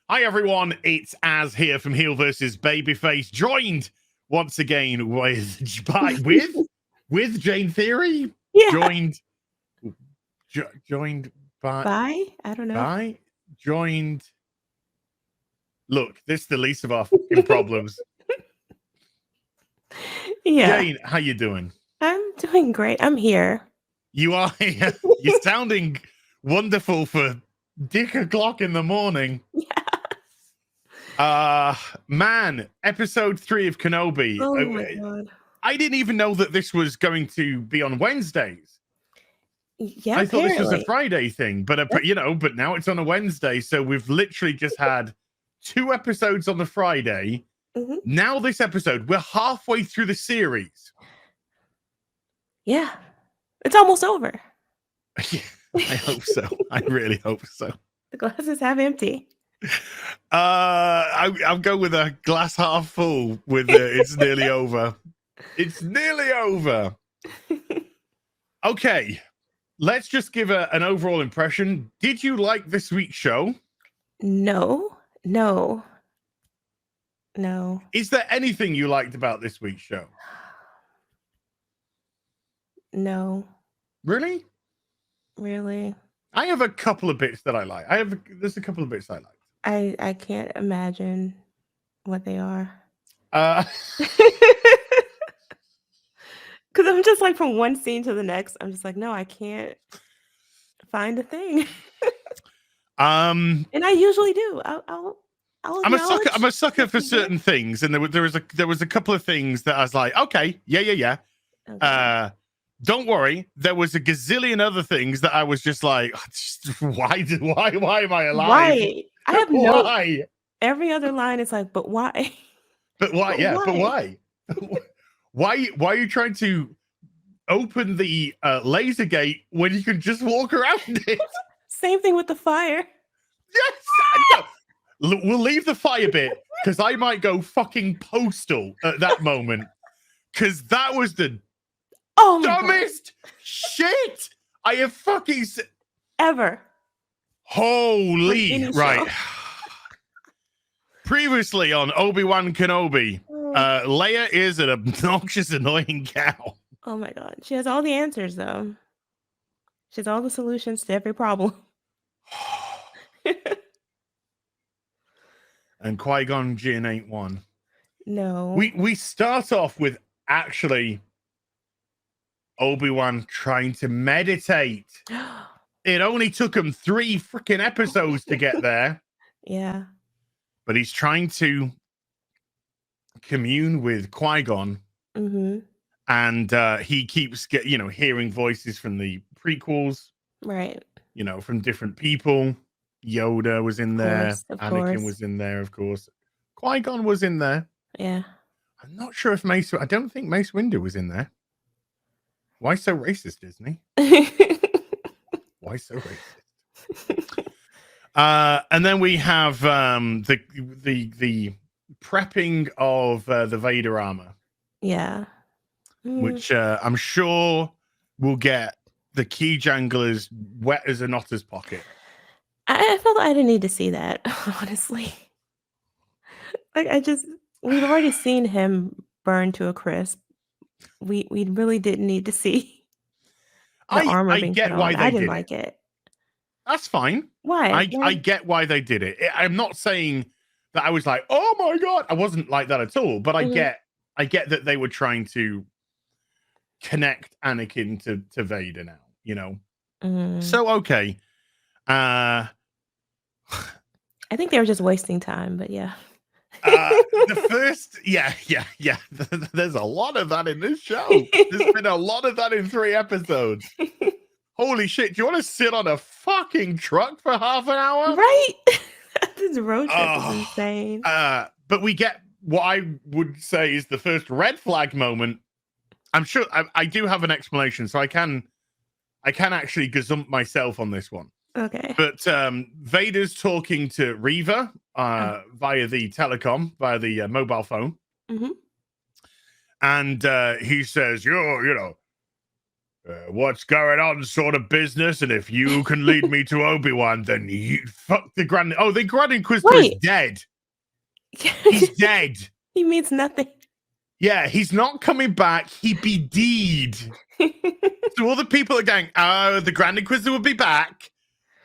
Hi everyone, it's Az here from Heel vs Babyface, joined once again with Jane Theory, Yeah. joined Bye. I don't know. joined. Look, this is the least of our fucking problems. Yeah. Jane, how you doing? I'm doing great. I'm here. You are here. You're sounding wonderful for dick o'clock in the morning. Yeah. Man, episode 3 of Kenobi. Oh my god. I didn't even know that this was going to be on Wednesdays. Yeah, I thought this was a apparently. Friday thing, but but now it's on a Wednesday, so we've literally just had 2 episodes on the Friday. Mhm. Now this episode, we're halfway through the series. Yeah. It's almost over. I hope so. I really hope so. The glass is half empty. I'll go with a glass half full with it's nearly over. It's nearly over. Okay. Let's just give an overall impression. Did you like this week's show? No. Is there anything you liked about this week's show? No. Really? I have a couple of bits that I like. There's a couple of bits I like. I can't imagine what they are. Because I'm just like from one scene to the next, I'm just like, no, I can't find a thing. And I usually do. I'm a sucker for certain things, and there was a couple of things that I was like, okay, yeah. Okay. Don't worry, there was a gazillion other things that I was just like, why am I alive? Why? I have no. Why? Every other line is like, but why? But why? But why? Why are you trying to open the laser gate when you can just walk around it? Same thing with the fire. Yes. We'll leave the fire bit because I might go fucking postal at that moment, because that was the dumbest shit I have fucking ever. Holy right. Previously on Obi Wan Kenobi, Leia is an obnoxious, annoying cow. Oh my god, she has all the answers though. She has all the solutions to every problem. And Qui-Gon Jinn ain't one. No. We start off with actually Obi-Wan trying to meditate. It only took him 3 freaking episodes to get there. Yeah. But he's trying to commune with Qui-Gon. Mm-hmm. And he keeps hearing voices from the prequels. Right. From different people. Yoda was in there. Anakin was in there, of course. Qui-Gon was in there. Yeah. I'm not sure if I don't think Mace Windu was in there. Why so racist, Disney? Why so racist? And then we have the prepping of the Vader armor. Yeah. Which I'm sure will get the key janglers wet as an otter's pocket. I felt I didn't need to see that, honestly. Like we've already seen him burn to a crisp. We really didn't need to see the armor being put on. I didn't like it. That's fine. Why? I get why they did it. I'm not saying that I was like, oh my god. I wasn't like that at all. But I get that they were trying to connect Anakin to Vader now, So okay. I think they were just wasting time, but yeah. The first, yeah. There's a lot of that in this show. There's been a lot of that in 3 episodes. Holy shit! Do you want to sit on a fucking truck for half an hour? Right. This road trip is insane. But we get what I would say is the first red flag moment. I'm sure I do have an explanation, so I can actually gazump myself on this one. Okay. But Vader's talking to Reva via the telecom, via the mobile phone. Mm-hmm. And he says, what's going on sort of business, and if you can lead me to Obi-Wan, then you fuck the Grand. Oh, the Grand Inquisitor is dead. He's dead. He means nothing. Yeah, he's not coming back. He be deed. So all the people are going, oh, the Grand Inquisitor will be back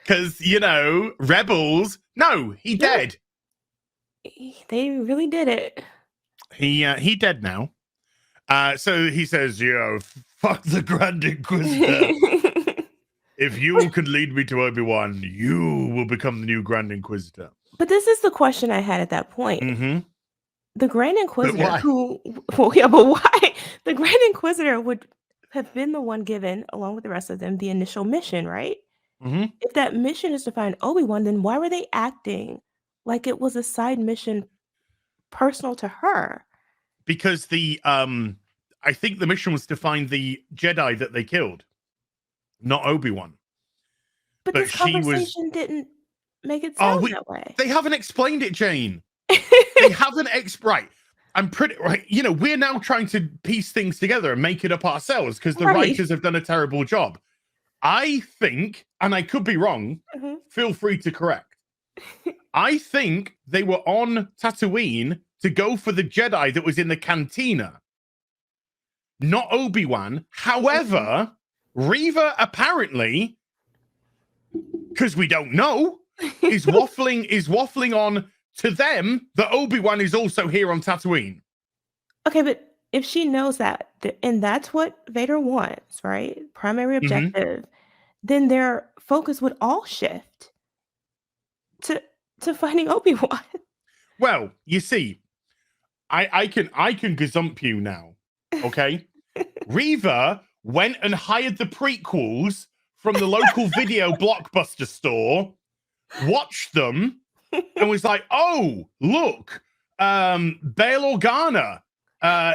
because, you know, rebels. No, he dead. They really did it. He dead now. So he says, fuck the Grand Inquisitor. If you could lead me to Obi-Wan, you will become the new Grand Inquisitor. But this is the question I had at that point. Mm-hmm. The Grand Inquisitor, but why? The Grand Inquisitor would have been the one given, along with the rest of them, the initial mission, right? Mm-hmm. If that mission is to find Obi-Wan, then why were they acting like it was a side mission personal to her? Because I think the mission was to find the Jedi that they killed, not Obi-Wan. But this conversation didn't make it sound that way. They haven't explained it, Jane. They haven't right. I'm pretty right. You know, we're now trying to piece things together and make it up ourselves because the writers have done a terrible job. I think, and I could be wrong, feel free to correct. I think they were on Tatooine to go for the Jedi that was in the cantina, not Obi-Wan. However, Reva apparently, because we don't know, is waffling on to them that Obi-Wan is also here on Tatooine. Okay, but if she knows that, and that's what Vader wants, right? Primary objective, then their focus would all shift to finding Obi-Wan. Well, you see, I can gazump you now, okay? Reva went and hired the prequels from the local video Blockbuster store, watched them, and was like, "Oh, look, Bail Organa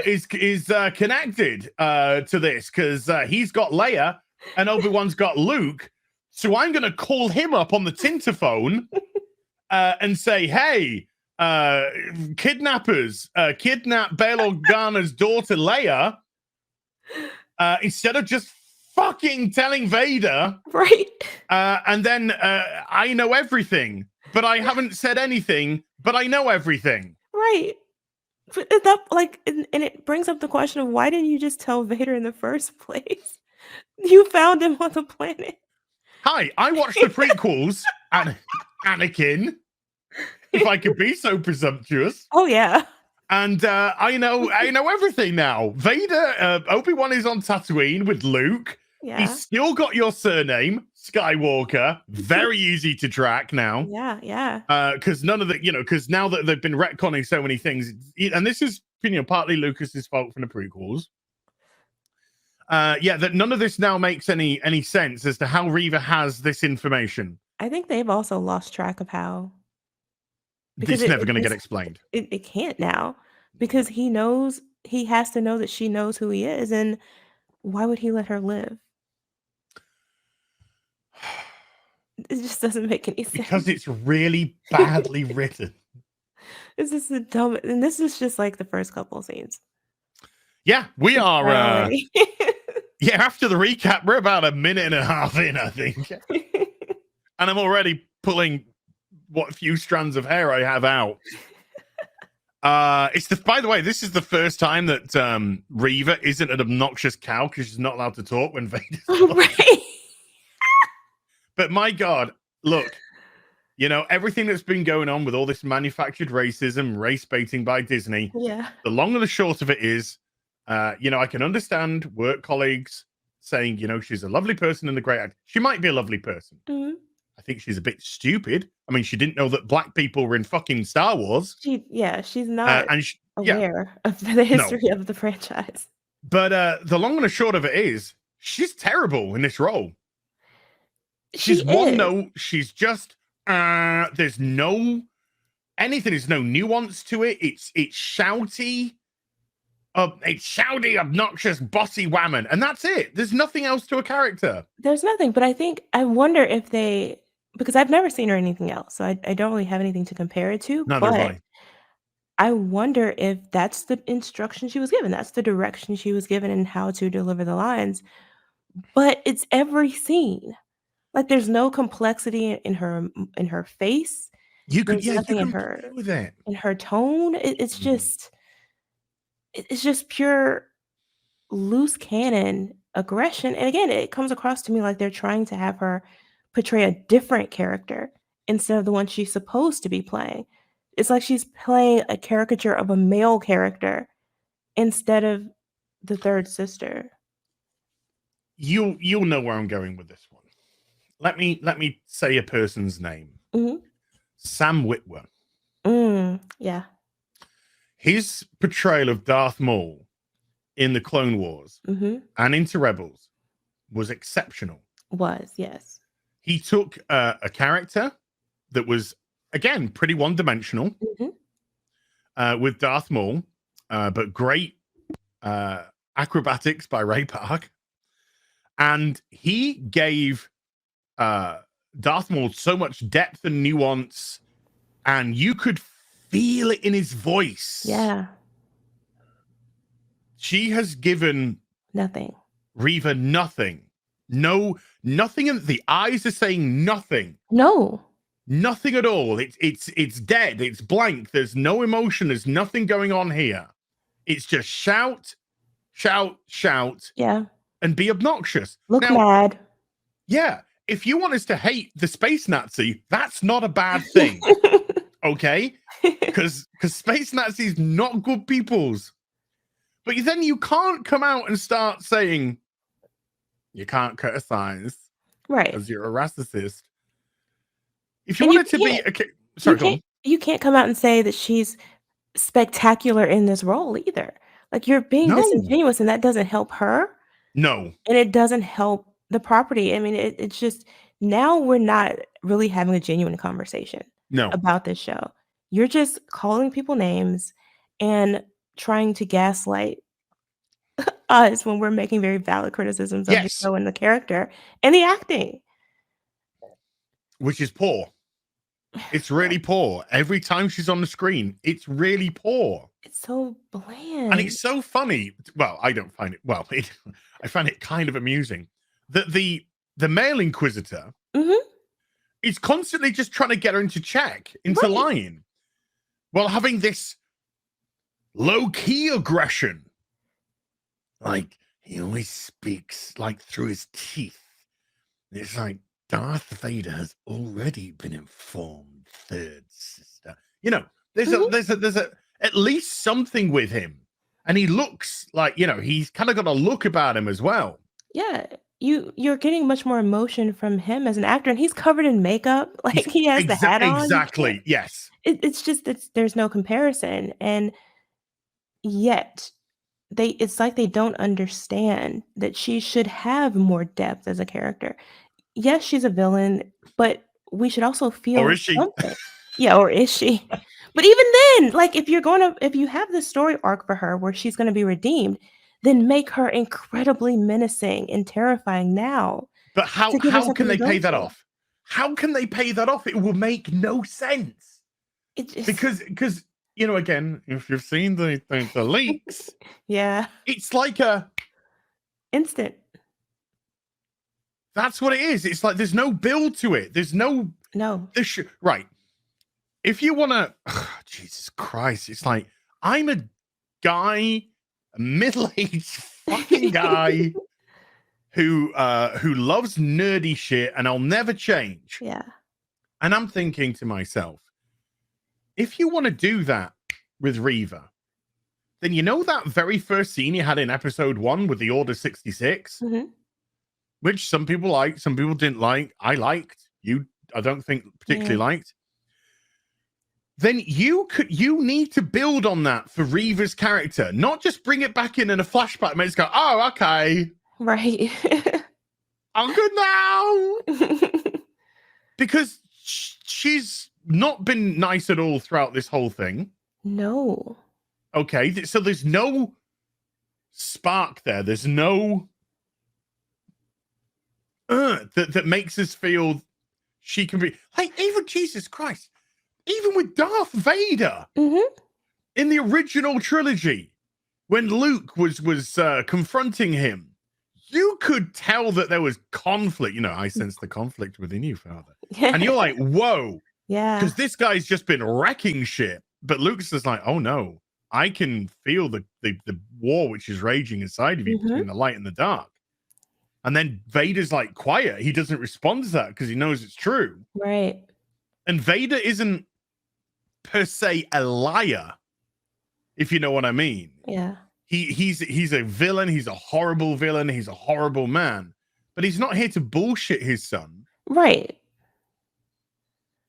is connected to this because he's got Leia and Obi-Wan's got Luke. So I'm going to call him up on the Tinterphone and say, hey, kidnappers, kidnap Bail Organa's daughter Leia instead of just fucking telling Vader, right? And then I know everything." But I haven't said anything, but I know everything. Right. But that, and it brings up the question of why didn't you just tell Vader in the first place? You found him on the planet. Hi, I watched the prequels, Anakin, if I could be so presumptuous. Oh, yeah. And I know everything now. Vader, Obi-Wan is on Tatooine with Luke. Yeah. He's still got your surname, Skywalker. Very easy to track now. Yeah. Because none of the, because now that they've been retconning so many things, and this is, partly Lucas's fault from the prequels. That none of this now makes any sense as to how Reva has this information. I think they've also lost track of how. Because it's never going to get explained. It can't now because he has to know that she knows who he is, and why would he let her live? It just doesn't make any sense. Because it's really badly written. This is a dumb, and this is just like the first couple of scenes. Yeah, we are. After the recap, we're about a minute and a half in, I think. And I'm already pulling what few strands of hair I have out. By the way, this is the first time that Reva isn't an obnoxious cow because she's not allowed to talk when Vader's right. But my God, look, everything that's been going on with all this manufactured racism, race baiting by Disney. Yeah. The long and the short of it is, I can understand work colleagues saying, she's a lovely person and a great actor. She might be a lovely person. Mm-hmm. I think she's a bit stupid. I mean, she didn't know that black people were in fucking Star Wars. She's not aware of the history of the franchise. But the long and the short of it is, she's terrible in this role. She's she's just there's no anything, there's no nuance to it. It's shouty. It's shouty, obnoxious, bossy woman, and that's it. There's nothing else to a character. There's nothing, but I wonder if because I've never seen her anything else, so I don't really have anything to compare it to. Neither have I wonder if that's the instruction she was given. That's the direction she was given and how to deliver the lines. but it's every scene. Like, there's no complexity in her face. You There's nothing can play with it. in her tone. It's just it's just pure loose cannon aggression. And again, it comes across to me like they're trying to have her portray a different character instead of the one she's supposed to be playing. It's like she's playing a caricature of a male character instead of the third sister. You'll know where I'm going with this one. Let me say a person's name. Mhm. Sam Witwer. Yeah. His portrayal of Darth Maul in the Clone Wars and into Rebels was exceptional. Yes. He took a character that was, again, pretty one-dimensional with Darth Maul, but great acrobatics by Ray Park. And he gave Darth Maul so much depth and nuance, and you could feel it in his voice. Yeah. She has given Nothing. Reva nothing. Nothing. And the eyes are saying nothing. No. Nothing at all. It's dead. It's blank. There's no emotion. There's nothing going on here. It's just shout, shout, shout. Yeah. And be obnoxious. Look mad. Yeah. If you want us to hate the space Nazi, that's not a bad thing. Okay? Because space Nazis not good peoples. But then you can't come out and start saying you can't criticize. Right. Because you're a racist. If you want it to be sorry, go on. You can't come out and say that she's spectacular in this role either. Like, you're being disingenuous, and that doesn't help her. No. And it doesn't help the property. I mean, it's just, now we're not really having a genuine conversation about this show. You're just calling people names and trying to gaslight us when we're making very valid criticisms of the show and the character and the acting. Which is poor. It's really poor. Every time she's on the screen, it's really poor. It's so bland. And it's so funny. Well, I don't find it, I find it kind of amusing that the male Inquisitor is constantly just trying to get her into line, while having this low-key aggression. Like, he always speaks like through his teeth. It's like, Darth Vader has already been informed, third sister. You know, there's a at least something with him. And he looks like, he's kind of got a look about him as well. Yeah. You're getting much more emotion from him as an actor, and he's covered in makeup. Like, he has the hat on. Exactly. Yes. It's just that there's no comparison. And yet it's like they don't understand that she should have more depth as a character. Yes, she's a villain, but we should also feel or is she? Something. Yeah, or is she? But even then, like, if you have the story arc for her where she's going to be redeemed, then make her incredibly menacing and terrifying now. But how can they pay that off? How can they pay that off? It will make no sense. Because again, if you've seen the leaks, yeah, it's like a instant. That's what it is. It's like there's no build to it. There's no. Right. If you want to, Jesus Christ, it's like, I'm a guy, a middle-aged fucking guy who loves nerdy shit, and I'll never change. Yeah. And I'm thinking to myself, if you want to do that with Reva, then that very first scene you had in episode 1 with the Order 66, which some people liked, some people didn't like. I liked. I don't think particularly liked. Then you need to build on that for Reva's character, not just bring it back in a flashback and just go, oh, okay. Right. I'm good now. Because she's not been nice at all throughout this whole thing. No. Okay, so there's no spark there. There's no that makes us feel she can be like, even Jesus Christ. Even with Darth Vader in the original trilogy, when Luke was confronting him, you could tell that there was conflict. You know, I sense the conflict within you, Father. And you're like, whoa. Yeah. Because this guy's just been wrecking shit. But Luke's just like, oh no, I can feel the war which is raging inside of you between the light and the dark. And then Vader's like quiet. He doesn't respond to that because he knows it's true. Right. And Vader isn't per se a liar, if you know what I mean. Yeah. He's a villain. He's a horrible villain. He's a horrible man. But he's not here to bullshit his son. Right.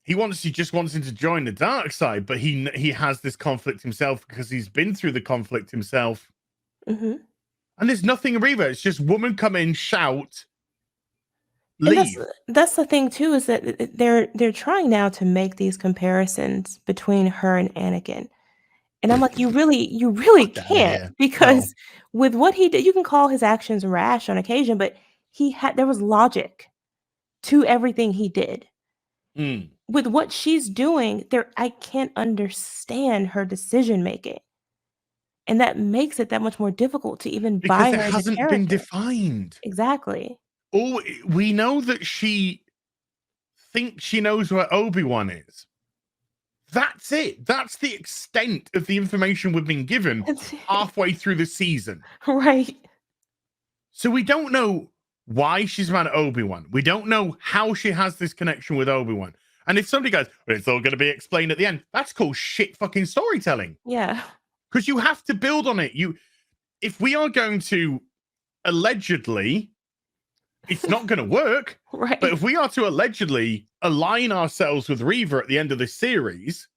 He just wants him to join the dark side, but he has this conflict himself because he's been through the conflict himself. Mm-hmm. And there's nothing Reva. It's just woman come in, shout, leave. That's the thing too, is that they're trying now to make these comparisons between her and Anakin. And I'm like, you really can't, because with what he did, you can call his actions rash on occasion, but there was logic to everything he did. With what she's doing, I can't understand her decision making. And that makes it that much more difficult to even buy her. Because it hasn't been defined. Exactly. Oh, we know that she thinks she knows where Obi-Wan is. That's it. That's the extent of the information we've been given halfway through the season. Right. So we don't know why she's mad at Obi-Wan. We don't know how she has this connection with Obi-Wan. And if somebody goes, well, it's all going to be explained at the end, that's called shit fucking storytelling. Yeah. Because you have to build on it. If we are going to allegedly, it's not going to work. Right. But if we are to allegedly align ourselves with Reva at the end of the series,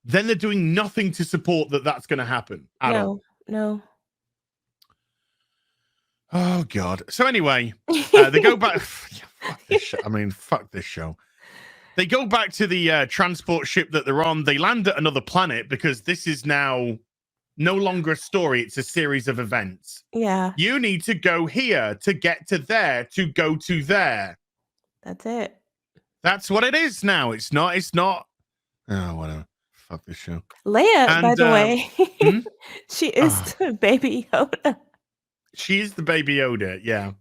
then they're doing nothing to support that that's going to happen at all. No. Oh, God. So anyway, they go back. Fuck this show. I mean, fuck this show. They go back to the transport ship that they're on. They land at another planet because this is now no longer a story. It's a series of events. Yeah. You need to go here to get to there to go to there. That's it. That's what it is now. It's not. Oh, whatever. Fuck this show. Leia, by the way, she is the Baby Yoda. She is the Baby Yoda, yeah.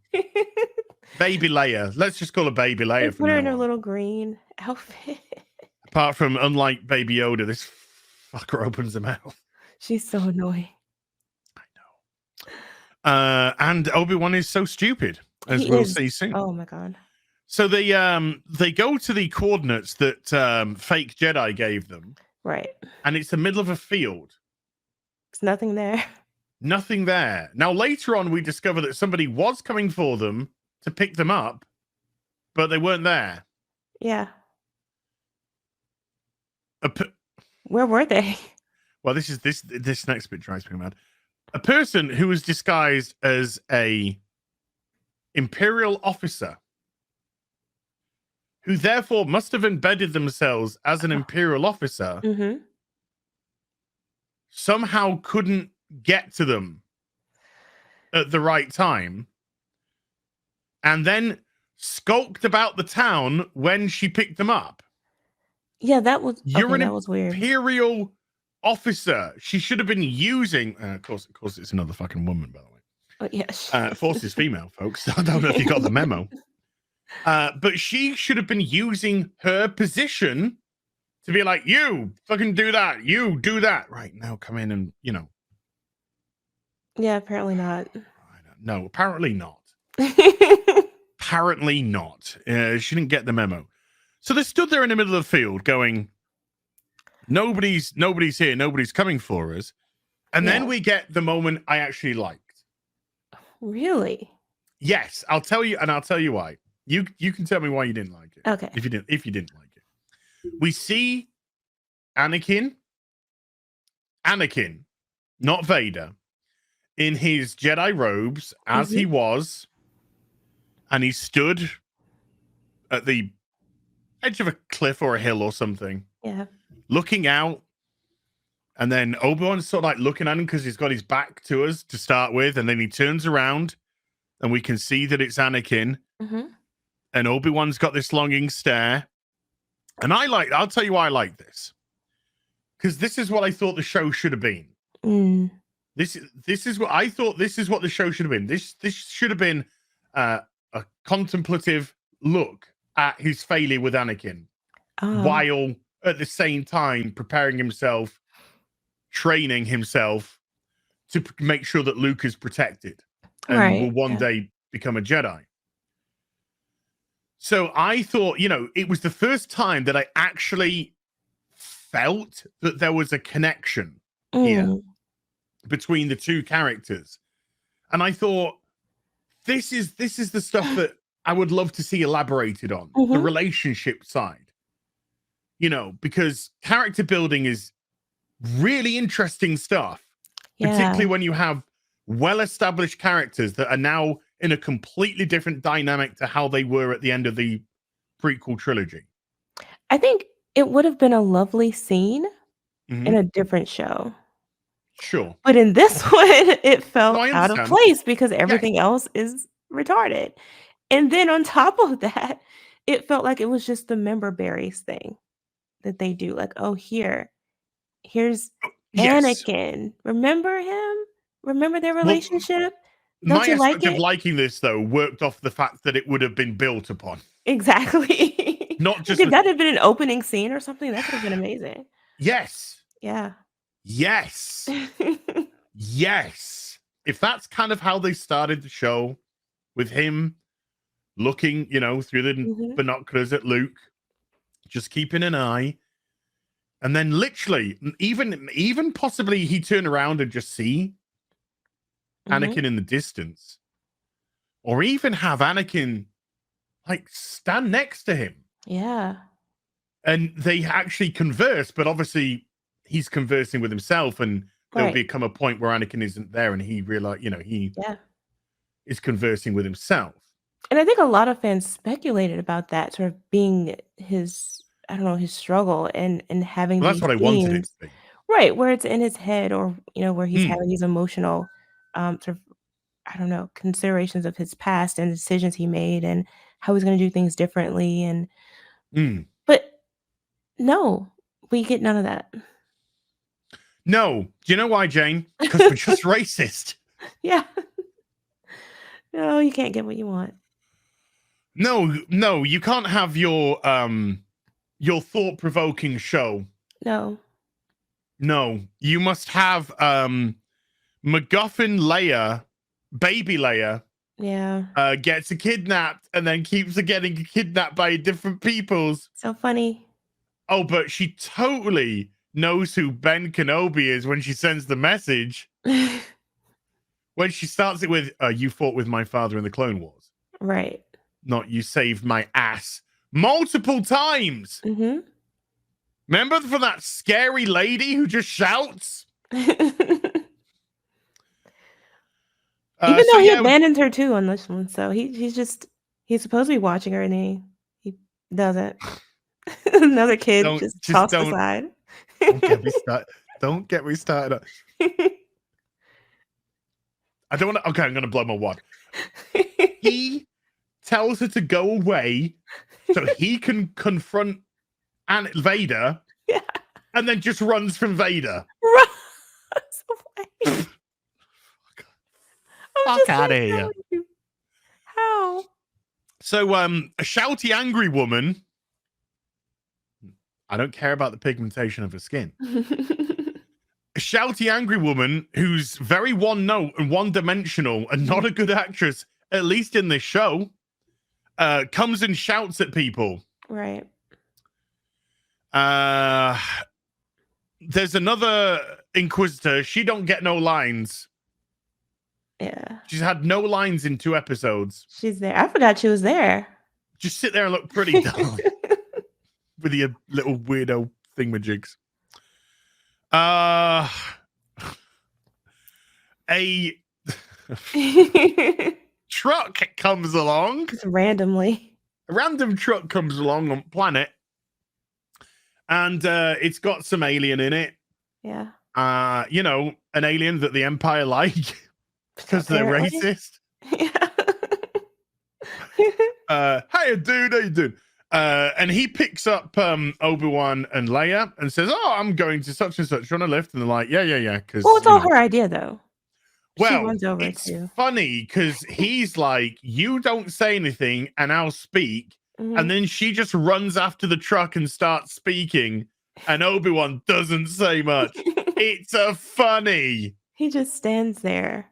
Baby Leia. Let's just call her Baby Leia. Put her in her little green outfit. Apart from, unlike Baby Yoda, this fucker opens her mouth. She's so annoying. I know. And Obi-Wan is so stupid, as we'll see soon. Oh my God. So they go to the coordinates that fake Jedi gave them. Right. And it's the middle of a field. There's nothing there. Nothing there. Now, later on, we discover that somebody was coming for them to pick them up, but they weren't there. Yeah. Where were they? Well, this next bit drives me mad. A person who was disguised as a Imperial officer, who therefore must have embedded themselves as an Imperial officer, somehow couldn't get to them at the right time, and then skulked about the town when she picked them up. Yeah, that was that was weird. Imperial officer. She should have been using. Of course, it's another fucking woman, by the way. Oh, yes. Force is female, folks. I don't know if you got the memo. But she should have been using her position to be like, you fucking do that. You do that. Right now, come in and, Yeah, apparently not. No, apparently not. Apparently not. She didn't get the memo. So they stood there in the middle of the field going, nobody's here. Nobody's coming for us. And then we get the moment I actually liked. Really? Yes, I'll tell you, and I'll tell you why. You can tell me why you didn't like it. Okay. If you didn't like it. We see Anakin, not Vader, in his Jedi robes as he was, and he stood at the edge of a cliff or a hill or something. Yeah. Looking out, and then Obi-Wan's sort of like looking at him because he's got his back to us to start with, and then he turns around, and we can see that it's Anakin. And Obi-Wan's got this longing stare. And I'll tell you why I like this. Because this is what I thought the show should have been. This is what I thought. This is what the show should have been. This should have been a contemplative look at his failure with Anakin, while at the same time preparing himself, training himself to make sure that Luke is protected and will one day become a Jedi. So I thought, it was the first time that I actually felt that there was a connection here between the two characters. And I thought, this is the stuff that I would love to see elaborated on, the relationship side. Because character building is really interesting stuff, particularly when you have well-established characters that are now in a completely different dynamic to how they were at the end of the prequel trilogy. I think it would have been a lovely scene in a different show. Sure. But in this one, it felt out of place because everything else is retarded. And then on top of that, it felt like it was just the member berries thing that they do. Like, oh, here's Anakin. Remember him? Remember their relationship? My aspect of liking this, though, worked off the fact that it would have been built upon. Exactly. Not just if that had been an opening scene or something, that could have been amazing. Yes. Yeah. Yes. Yes. If that's kind of how they started the show, with him looking, through the binoculars at Luke, just keeping an eye, and then literally, even possibly he turn around and just see Anakin in the distance, or even have Anakin stand next to him. Yeah. And they actually converse, but obviously he's conversing with himself, and there'll become a point where Anakin isn't there and he realized, he is conversing with himself. And I think a lot of fans speculated about that sort of being his struggle and having that's what I wanted it to be. Right, where it's in his head, or where he's having these emotional sort of considerations of his past and decisions he made and how he's going to do things differently. And but no, we get none of that. No. Do you know why, Jane? Because we're just racist. Yeah. No, you can't get what you want. No, you can't have your thought-provoking show. No, you must have MacGuffin Leia, baby Leia. Yeah. Gets kidnapped and then keeps getting kidnapped by different peoples. So funny. Oh, but she totally knows who Ben Kenobi is when she sends the message. When she starts it with, you fought with my father in the Clone Wars. Right. Not you saved my ass multiple times. Remember for that scary lady who just shouts? Even though he abandoned her too on this one. So he's supposed to be watching her and he doesn't. Another kid just tossed aside. Don't get me started. I don't want to. Okay, I'm going to blow my wad. He tells her to go away so he can confront Vader, and then just runs from Vader. Runs away. Fuck out of here. How? So, a shouty, angry woman. I don't care about the pigmentation of her skin. A shouty, angry woman who's very one note and one dimensional and not a good actress, at least in this show, comes and shouts at people. Right. There's another Inquisitor. She don't get no lines. Yeah. She's had no lines in 2 episodes. She's there. I forgot she was there. Just sit there and look pretty dumb with your little weirdo thingamajigs. A truck comes along. Just randomly. A random truck comes along on planet. And it's got some alien in it. Yeah. An alien that the Empire like. Because they're racist. Yeah. Hey, dude, how you doing? And he picks up Obi-Wan and Leia and says, "Oh, I'm going to such and such on a lift." And they're like, "Yeah." Because it's all her idea, though. She Well, runs over it's too. funny because he's like, you don't say anything and I'll speak. And then she just runs after the truck and starts speaking. And Obi-Wan doesn't say much. It's a funny. He just stands there.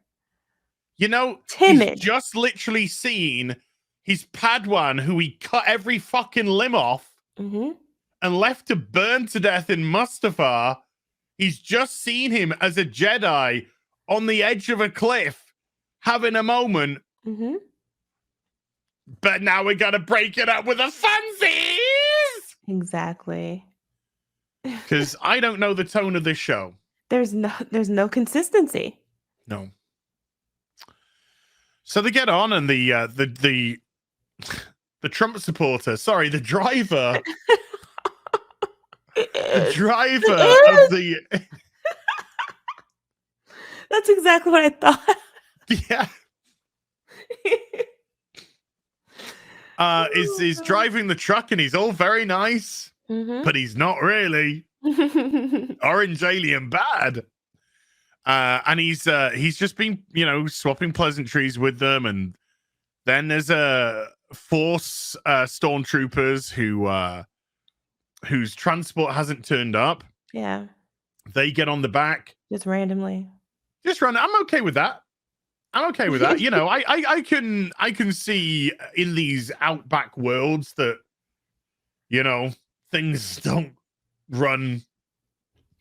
You know, Timid. he's just literally seen his Padawan, who he cut every fucking limb off and left to burn to death in Mustafar. He's just seen him as a Jedi on the edge of a cliff, having a moment. But now we gotta break it up with the funsies. Exactly. Because I don't know the tone of this show. There's no consistency. No. So they get on, and the Trump supporter, sorry, the driver, the driver of the. That's exactly what I thought. Yeah. Is driving the truck, and he's all very nice, but he's not really. Orange alien bad. And he's just been, swapping pleasantries with them, and then there's a force stormtroopers whose transport hasn't turned up. Yeah. They get on the back. Just randomly. Just run. I'm okay with that. I can see in these outback worlds that, things don't run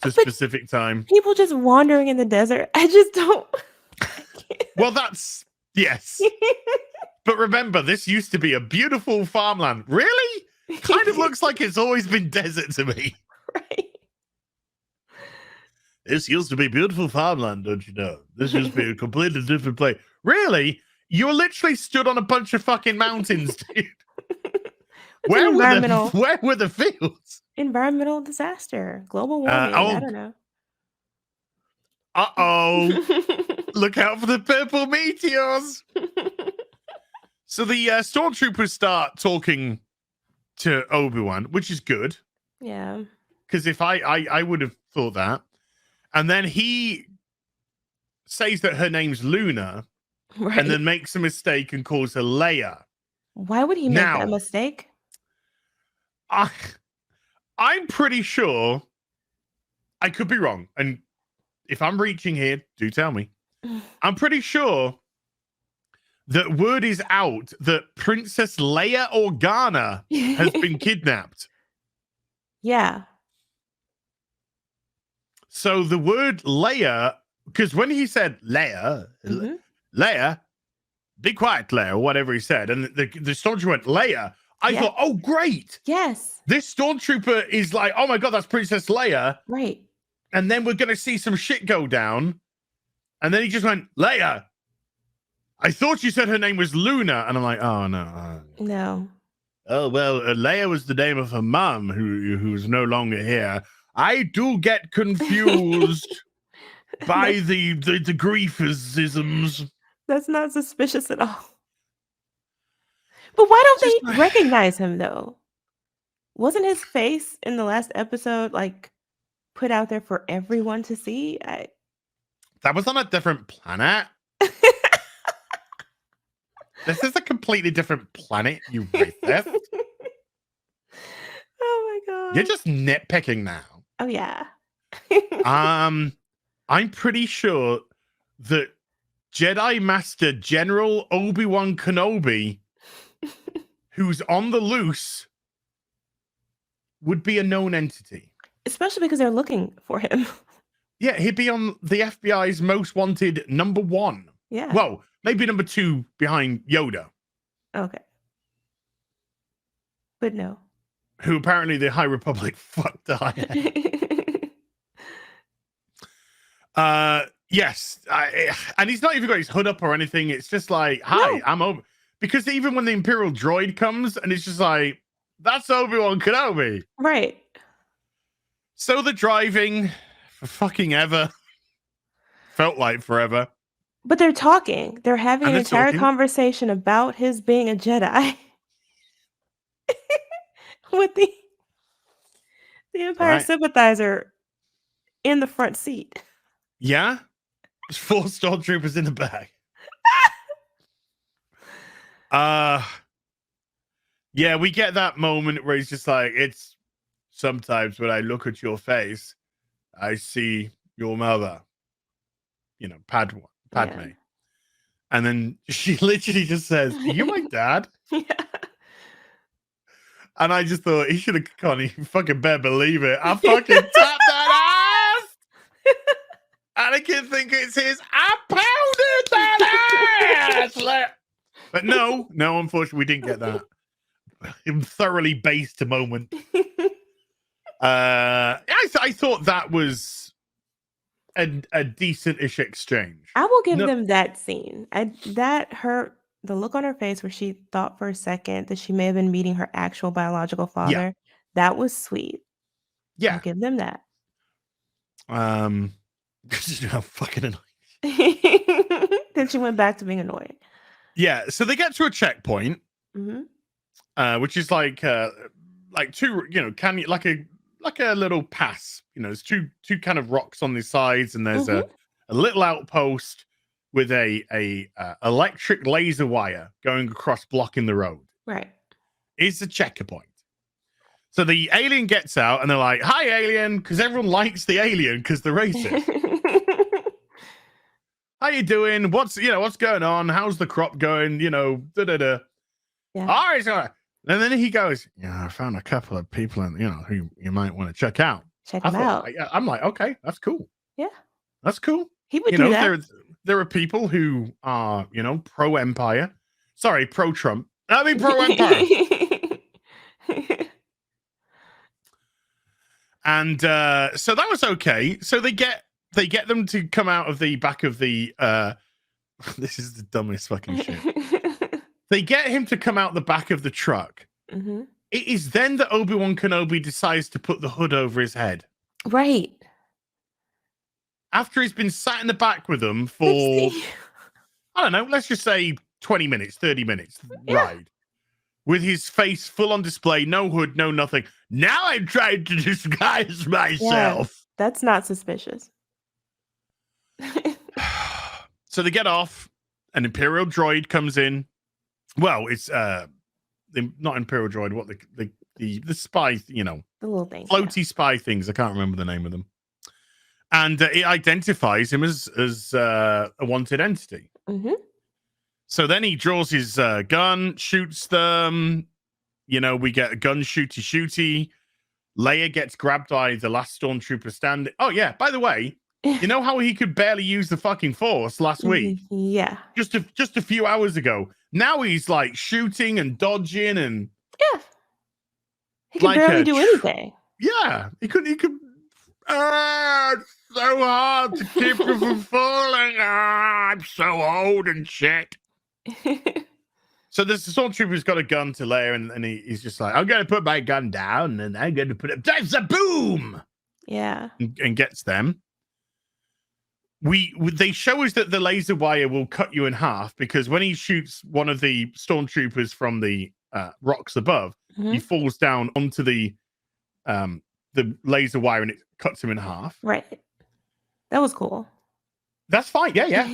to specific time. People just wandering in the desert. I just don't. Well, that's yes. But remember, this used to be a beautiful farmland. Really? Kind of looks like it's always been desert to me. Right. This used to be beautiful farmland, don't you know? This used to be a completely different place. Really? You're literally stood on a bunch of fucking mountains, dude. Where were the fields? Environmental disaster. Global warming. I don't know. Uh-oh. Look out for the purple meteors. So the stormtroopers start talking to Obi-Wan, which is good. Yeah. Because if I would have thought that. And then he says that her name's Luna, right, and then makes a mistake and calls her Leia. Why would he make that mistake? I'm pretty sure, I could be wrong, and if I'm reaching here, do tell me. I'm pretty sure that word is out that Princess Leia Organa has been kidnapped. Yeah. So the word Leia, because when he said Leia, Leia, be quiet, Leia, or whatever he said, and the stormtrooper went, Leia, I thought, oh, great. Yes. This stormtrooper is like, oh my God, that's Princess Leia. Right. And then we're going to see some shit go down. And then he just went, Leia. I thought you said her name was Luna. And I'm like, oh, no. No. Oh, well, Leia was the name of her mom who's no longer here. I do get confused by the Griefisms. That's not suspicious at all. But why don't they recognize him, though? Wasn't his face in the last episode, put out there for everyone to see? That was on a different planet. This is a completely different planet, you racist. Oh, my God. You're just nitpicking now. Oh, yeah. I'm pretty sure that Jedi Master General Obi Wan Kenobi, who's on the loose, would be a known entity. Especially because they're looking for him. Yeah, he'd be on the FBI's most wanted #1. Yeah. Well, maybe #2 behind Yoda. Okay. But no. Who apparently the High Republic fucked the high end. Yes. And he's not even got his hood up or anything. It's just like, hi, I'm Obi. Because even when the Imperial droid comes and it's just like, that's Obi-Wan Kenobi. Right. So they're driving for fucking ever. Felt like forever. But they're talking. They're having an entire conversation about his being a Jedi. With the Empire sympathizer in the front seat. Yeah. There's 4 stormtroopers in the bag. Yeah, we get that moment where he's just like, it's sometimes when I look at your face, I see your mother. You know, Padme. Yeah. And then she literally just says, "Are you my dad?" Yeah. And I just thought he should have gone. You fucking better believe it. I fucking tapped that ass. Anakin think it's his. I pounded that ass. But no, unfortunately, we didn't get that. Thoroughly based moment. I thought that was a decent-ish exchange. I will give them that scene. The look on her face where she thought for a second that she may have been meeting her actual biological father. That was sweet. Yeah. I'll give them that. Because how fucking annoying. Then she went back to being annoying. Yeah, so they get to a checkpoint, which is like two, like a little pass. There's two kind of rocks on the sides, and there's a little outpost with a electric laser wire going across, blocking the road. Right, it's a checkpoint. So the alien gets out, and they're like, "Hi, alien," because everyone likes the alien because they're racist. How you doing? What's going on? How's the crop going? Yeah. All right, so, and then he goes, "Yeah, I found a couple of people, who you might want to check out." Check them out. I'm like, okay, that's cool. Yeah, that's cool. He would do that. There are people who are, pro-empire. Sorry, pro-Trump. I mean, pro-empire. And so that was okay. So they get them to come out of the back of the this is the dumbest fucking shit. They get him to come out the back of the truck. It is then that Obi Wan Kenobi decides to put the hood over his head. Right. After he's been sat in the back with them for I don't know, let's just say 20 minutes, 30 minutes ride. With his face full on display, no hood, no nothing. Now I'm trying to disguise myself. Yeah, that's not suspicious. So they get off. An Imperial droid comes in. Well, it's not Imperial droid. What the spy? The little thing, floaty spy things. I can't remember the name of them. And it identifies him as a wanted entity. So then he draws his gun, shoots them. We get a gun shooty. Leia gets grabbed by the last stormtrooper standing. Oh, yeah. By the way, you know how he could barely use the fucking Force last week? Yeah. Just a few hours ago. Now he's like shooting and dodging and... Yeah. He could barely do anything. Yeah. He could... it's so hard to keep him from falling. I'm so old and shit. So this stormtrooper's got a gun to Leia, and he's just like, I'm going to put my gun down, and I'm going to put it... There's a boom! Yeah. And gets them. They show us that the laser wire will cut you in half, because when he shoots one of the stormtroopers from the rocks above, he falls down onto the laser wire, and it cuts him in half. Right. That was cool. That's fine. Yeah.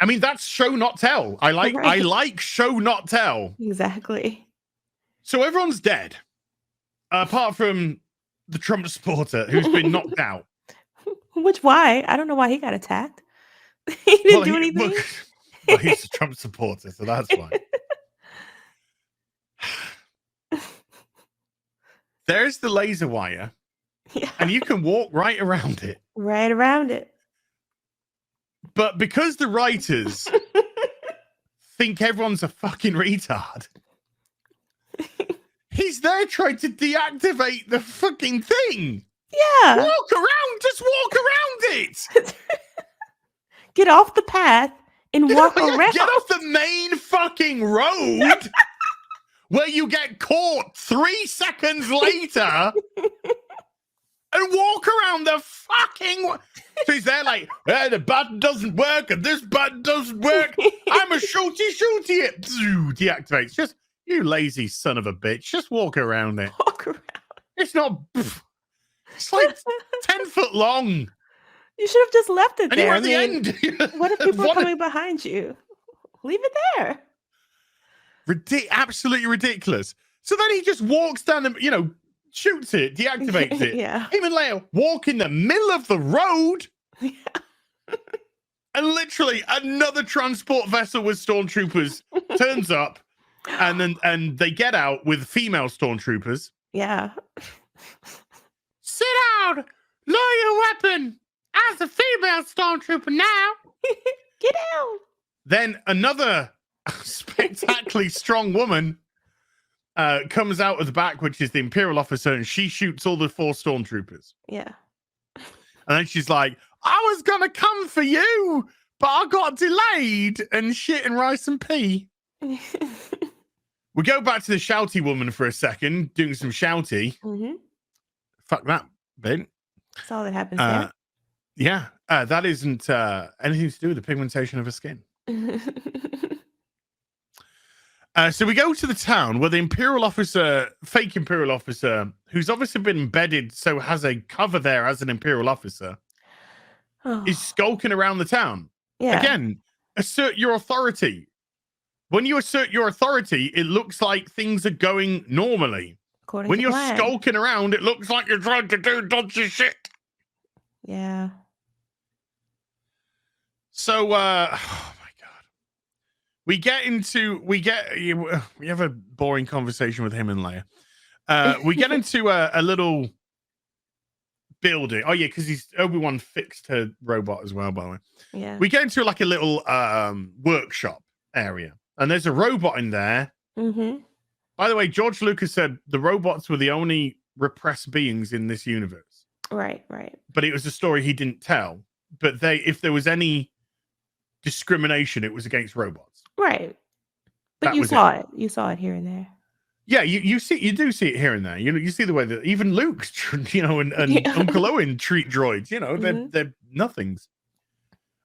I mean, that's show not tell. I like show not tell. Exactly. So everyone's dead, apart from the Trump supporter who's been knocked out. Why? I don't know why he got attacked. He didn't do anything. Well, he's a Trump supporter, so that's fine. There's the laser wire, and you can walk right around it. Right around it. But because the writers think everyone's a fucking retard, he's there trying to deactivate the fucking thing. Yeah. Just walk around it. Get off the path and walk around. Get off the main fucking road where you get caught 3 seconds later and walk around the fucking... So he's there like, the button doesn't work and this button doesn't work. I'm a shooty it. Deactivates. Just, you lazy son of a bitch. Just walk around it. Walk around. It's not... It's like 10 foot long. You should have just left it And you there. were I at the mean, end. what if people are What a- coming behind you? Leave it there. Absolutely ridiculous. So then he just walks down the, shoots it, deactivates it. Yeah. Him and Leia walk in the middle of the road. And literally another transport vessel with stormtroopers turns up, and they get out with female stormtroopers. Yeah. Sit down, lower your weapon. As a female stormtrooper now. Get out. Then another spectacularly strong woman comes out of the back, which is the Imperial officer, and she shoots all the 4 stormtroopers. Yeah. And then she's like, I was gonna come for you, but I got delayed and shit and rice and pea. We go back to the shouty woman for a second, doing some shouty. Mm-hmm. Fuck that bit. That's all that happens there. Yeah, that isn't anything to do with the pigmentation of her skin. So we go to the town where the fake Imperial officer, who's obviously been embedded, so has a cover there as an Imperial officer, is skulking around the town. Yeah. Again, assert your authority. When you assert your authority, it looks like things are going normally. According When to you're plan. skulking around, it looks like you're trying to do dodgy shit. Yeah. So, oh my god, we have a boring conversation with him and Leia. We get into a little building. Oh yeah, because Obi-Wan fixed her robot as well. By the way, Yeah. we get into like a little workshop area, and there's a robot in there. Mm-hmm. By the way, George Lucas said the robots were the only repressed beings in this universe. Right. Right. But it was a story he didn't tell. But if there was any discrimination, it was against robots. Right. But That you was saw it. it. You saw it here and there. Yeah, you do see it here and there. You see the way that even Luke, and Yeah. Uncle Owen treat droids. They're nothings.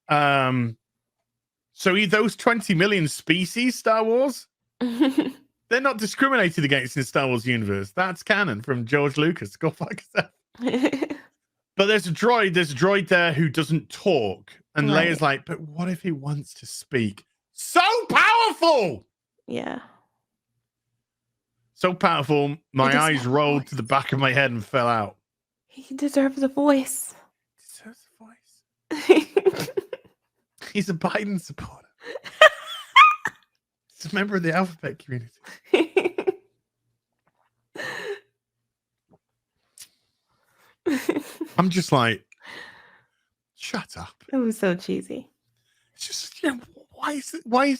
So those 20 million species, Star Wars, they're not discriminated against in Star Wars universe. That's canon from George Lucas. Go fuck yourself. But there's a droid there who doesn't talk, and Right. Leia's like, but what if he wants to speak? So powerful. Yeah. So powerful, my doesn't eyes have a rolled voice. to the back of my head and fell out. He deserves a voice. Deserves a voice. He's a Biden supporter. He's a member of the alphabet community. I'm just like, shut up. It was so cheesy. It's just, why is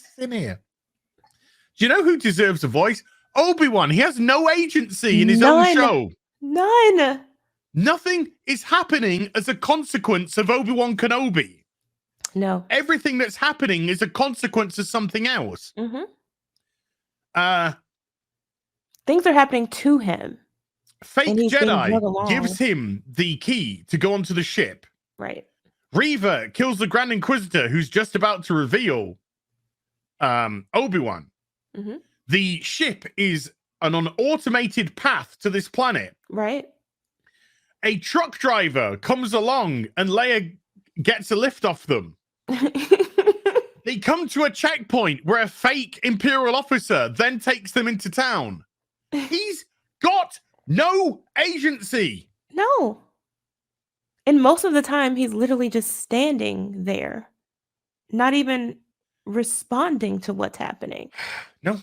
this in here? Do you know who deserves a voice? Obi-Wan. He has no agency in his own None. show. None. Nothing is happening as a consequence of Obi-Wan Kenobi. No. Everything that's happening is a consequence of something else. Mm-hmm. Uh, Things are happening to him. Fake And he's being Jedi drug along. gives him the key to go onto the ship. Right. Reva kills the Grand Inquisitor, who's just about to reveal Obi-Wan. Mm-hmm. The ship is on an automated path to this planet. Right. A truck driver comes along and Leia gets a lift off them. They come to a checkpoint where a fake Imperial officer then takes them into town. He's got no agency. No. And most of the time, he's literally just standing there, not even responding to what's happening. No.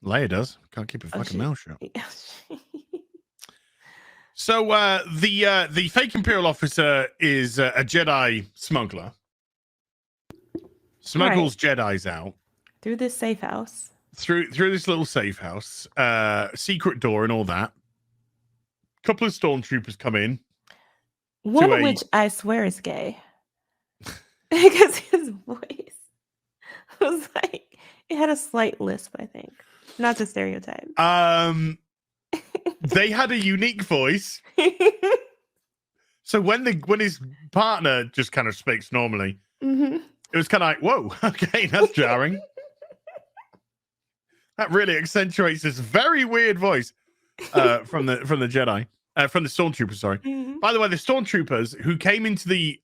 Leia does. Can't keep her Oh, fucking shit. mouth shut. So the fake Imperial officer is a Jedi smuggler. Smuggles Jedis out Through this safe house. through this little safe house, secret door and all that. Couple of stormtroopers come in. One of which I swear is gay. Because his voice was like, it had a slight lisp, I think. Not to stereotype. They had a unique voice. So when his partner just kind of speaks normally, Mm-hmm. it was kind of like, whoa, okay, that's jarring. That really accentuates this very weird voice from the Jedi. from the Stormtroopers, sorry. Mhm. By the way, the Stormtroopers who came into the,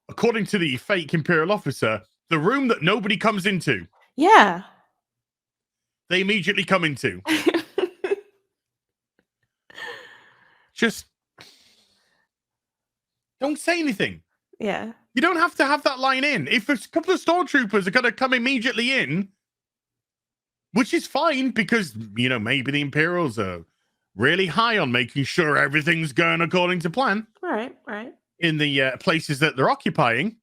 according to the fake Imperial officer, the room that nobody comes into, Yeah. they immediately come into. Just don't say anything. Yeah. You don't have to have that line in. If a couple of Stormtroopers are going to come immediately in, which is fine because, you know, maybe the Imperials are really high on making sure everything's going according to plan Right. in the places that they're occupying.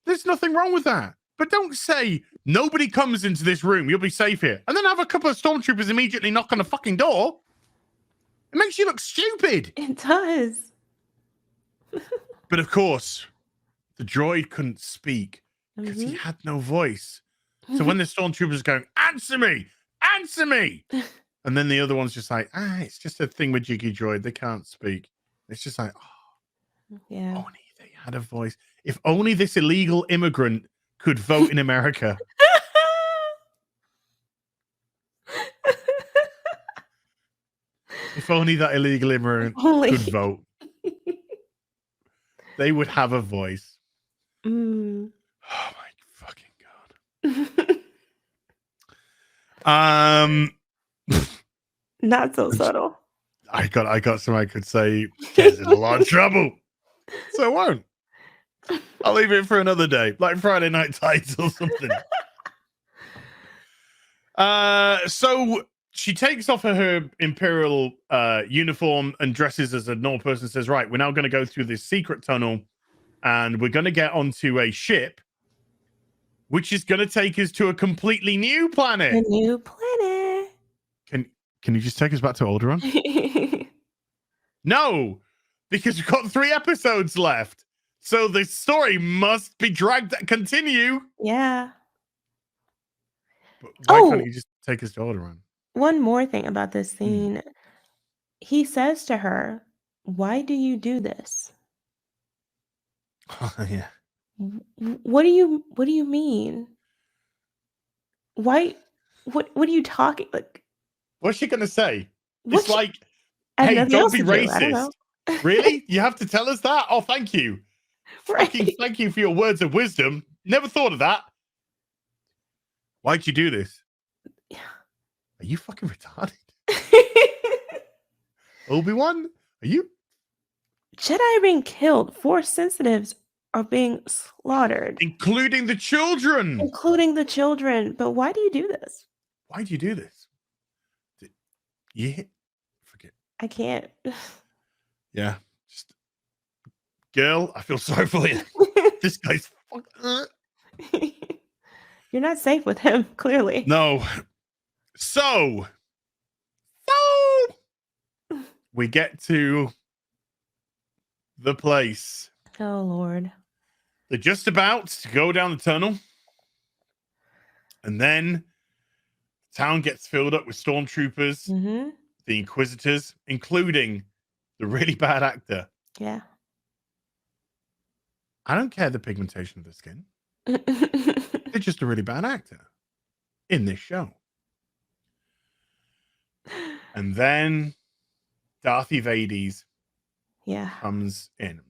There's nothing wrong with that. But don't say, nobody comes into this room, you'll be safe here. And then have a couple of Stormtroopers immediately knock on the fucking door. It makes you look stupid. It does. But of course, the droid couldn't speak because he Mhm. had no voice. So when the Stormtroopers going, answer me, and then the other one's just like, it's just a thing with Jiggy Droid. They can't speak. It's just like, Yeah. only they had a voice. If only this illegal immigrant could vote in America. If only that illegal immigrant could vote. They would have a voice. Mm. Oh my fucking god. Not so subtle. I got some I could say gets in a lot of trouble. So I won't. I'll leave it for another day, like Friday Night Tights or something. So she takes off her Imperial uniform and dresses as a normal person, says, right, we're now going to go through this secret tunnel and we're going to get onto a ship, which is going to take us to a completely new planet. A new planet. Can you just take us back to Alderaan? No, because we've got 3 episodes left. So the story must be dragged, continue. Yeah. But why can't you just take us to Alderaan? One more thing about this scene. He says to her, "Why do you do this?" Oh, yeah. What do you mean? Why? What are you talking like? What's she gonna say? What's It's like, I have hey, nothing don't else be to do, I don't know. racist. Really? You have to tell us that? Oh, thank you. Fucking Right. thank you for your words of wisdom. Never thought of that. Why'd you do this? Are you fucking retarded? Obi-Wan? Are you? Jedi are being killed. Force sensitives are being slaughtered, Including the children. including the children. But why do you do this? Why'd you do this? Yeah. Forget. I can't. Yeah. Just girl, I feel sorry for you. This guy's You're not safe with him, clearly. No. So we get to the place. Oh Lord. They're just about to go down the tunnel. And then town gets filled up with stormtroopers, the Inquisitors, including the really bad actor. Yeah. I don't care the pigmentation of the skin. They're just a really bad actor in this show. And then Darth Vader comes in.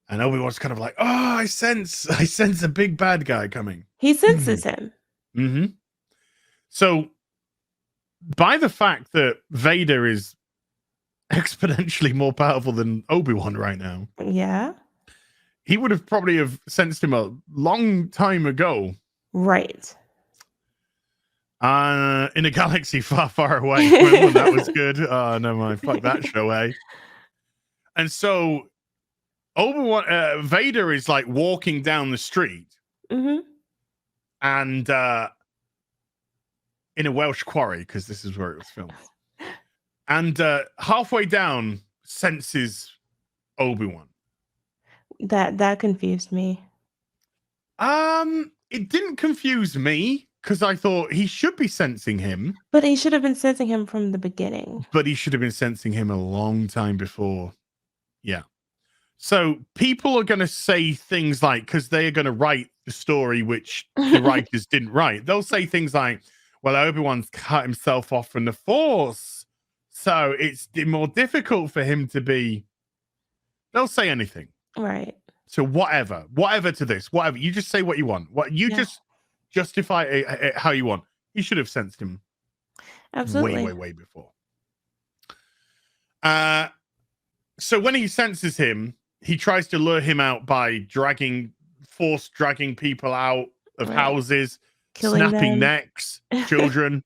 And Obi-Wan's kind of like, oh, I sense a big bad guy coming. He senses him. So by the fact that Vader is exponentially more powerful than Obi-Wan right now, Yeah. he would have probably have sensed him a long time ago. Right. In a galaxy far, far away. Remember when that was good? Oh, never mind. Fuck that show, eh? And so Obi-Wan, Vader is like walking down the street, and in a Welsh quarry, because this is where it was filmed. And halfway down, senses Obi-Wan. That confused me. It didn't confuse me because I thought he should be sensing him. But he should have been sensing him from the beginning. But he should have been sensing him a long time before. Yeah. So people are going to say things like, because they are going to write the story which the writers didn't write. They'll say things like, well, Obi-Wan's cut himself off from the Force So it's more difficult for him to be. They'll say anything. Right. So whatever to this, whatever. You just say what you want. What you just justify it how you want. He should have sensed him. Absolutely. Way before. So when he senses him, he tries to lure him out by force dragging people out of houses, killing snapping them. necks, children.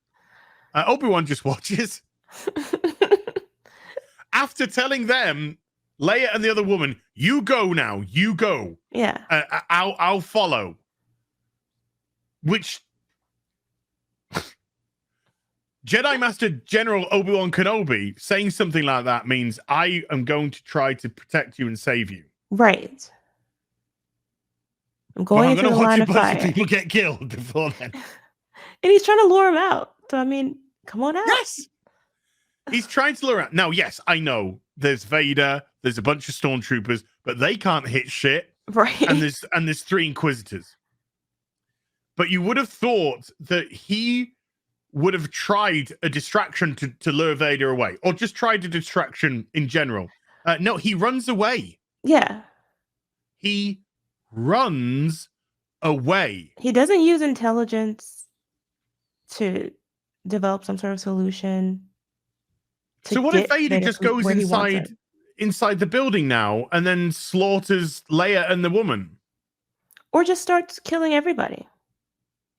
Obi-Wan just watches. After telling them, Leia and the other woman, you go now, you go. Yeah. I'll follow. Which Jedi Master General Obi Wan Kenobi saying something like that means I am going to try to protect you and save you. Right. I'm going into the line of fire. People get killed before then. And he's trying to lure him out. So I mean, come on out. Yes. He's trying to lure out. Now, yes, I know there's Vader, there's a bunch of Stormtroopers, but they can't hit shit. Right. And there's 3 Inquisitors. But you would have thought that he would have tried a distraction to lure Vader away, or just tried a distraction in general. No, he runs away. Yeah. He runs away. He doesn't use intelligence to develop some sort of solution. So what if Vader just goes inside the building now and then slaughters Leia and the woman? Or just starts killing everybody.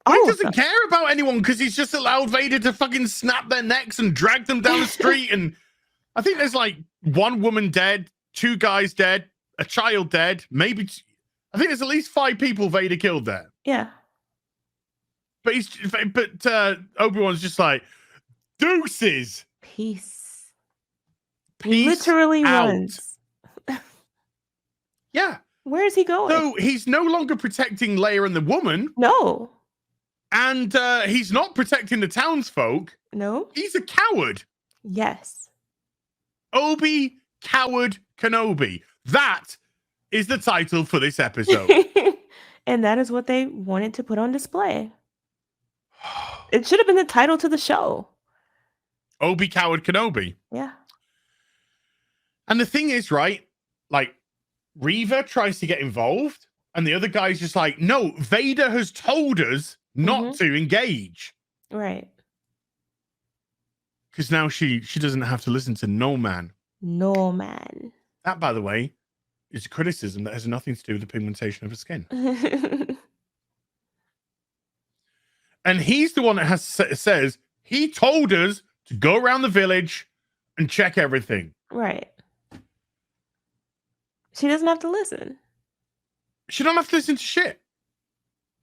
He doesn't care about anyone because he's just allowed Vader to fucking snap their necks and drag them down the street. And I think there's like 1 woman dead, 2 guys dead, a child dead, maybe. I think there's at least 5 people Vader killed there. Yeah. But Obi-Wan's just like, deuces. Peace. Peace literally out. runs. Yeah. Where is he going? So he's no longer protecting Leia and the woman. No. And he's not protecting the townsfolk. No. He's a coward. Yes. Obi-COWARD Kenobi. That is the title for this episode. And that is what they wanted to put on display. It should have been the title to the show. Obi-COWARD Kenobi. Yeah. And the thing is, right, like, Reva tries to get involved, and the other guy's just like, no, Vader has told us not to engage. Right. Because now she doesn't have to listen to no man. No man. That, by the way, is a criticism that has nothing to do with the pigmentation of her skin. And he's the one that says, he told us to go around the village and check everything. Right. She doesn't have to listen. She don't have to listen to shit.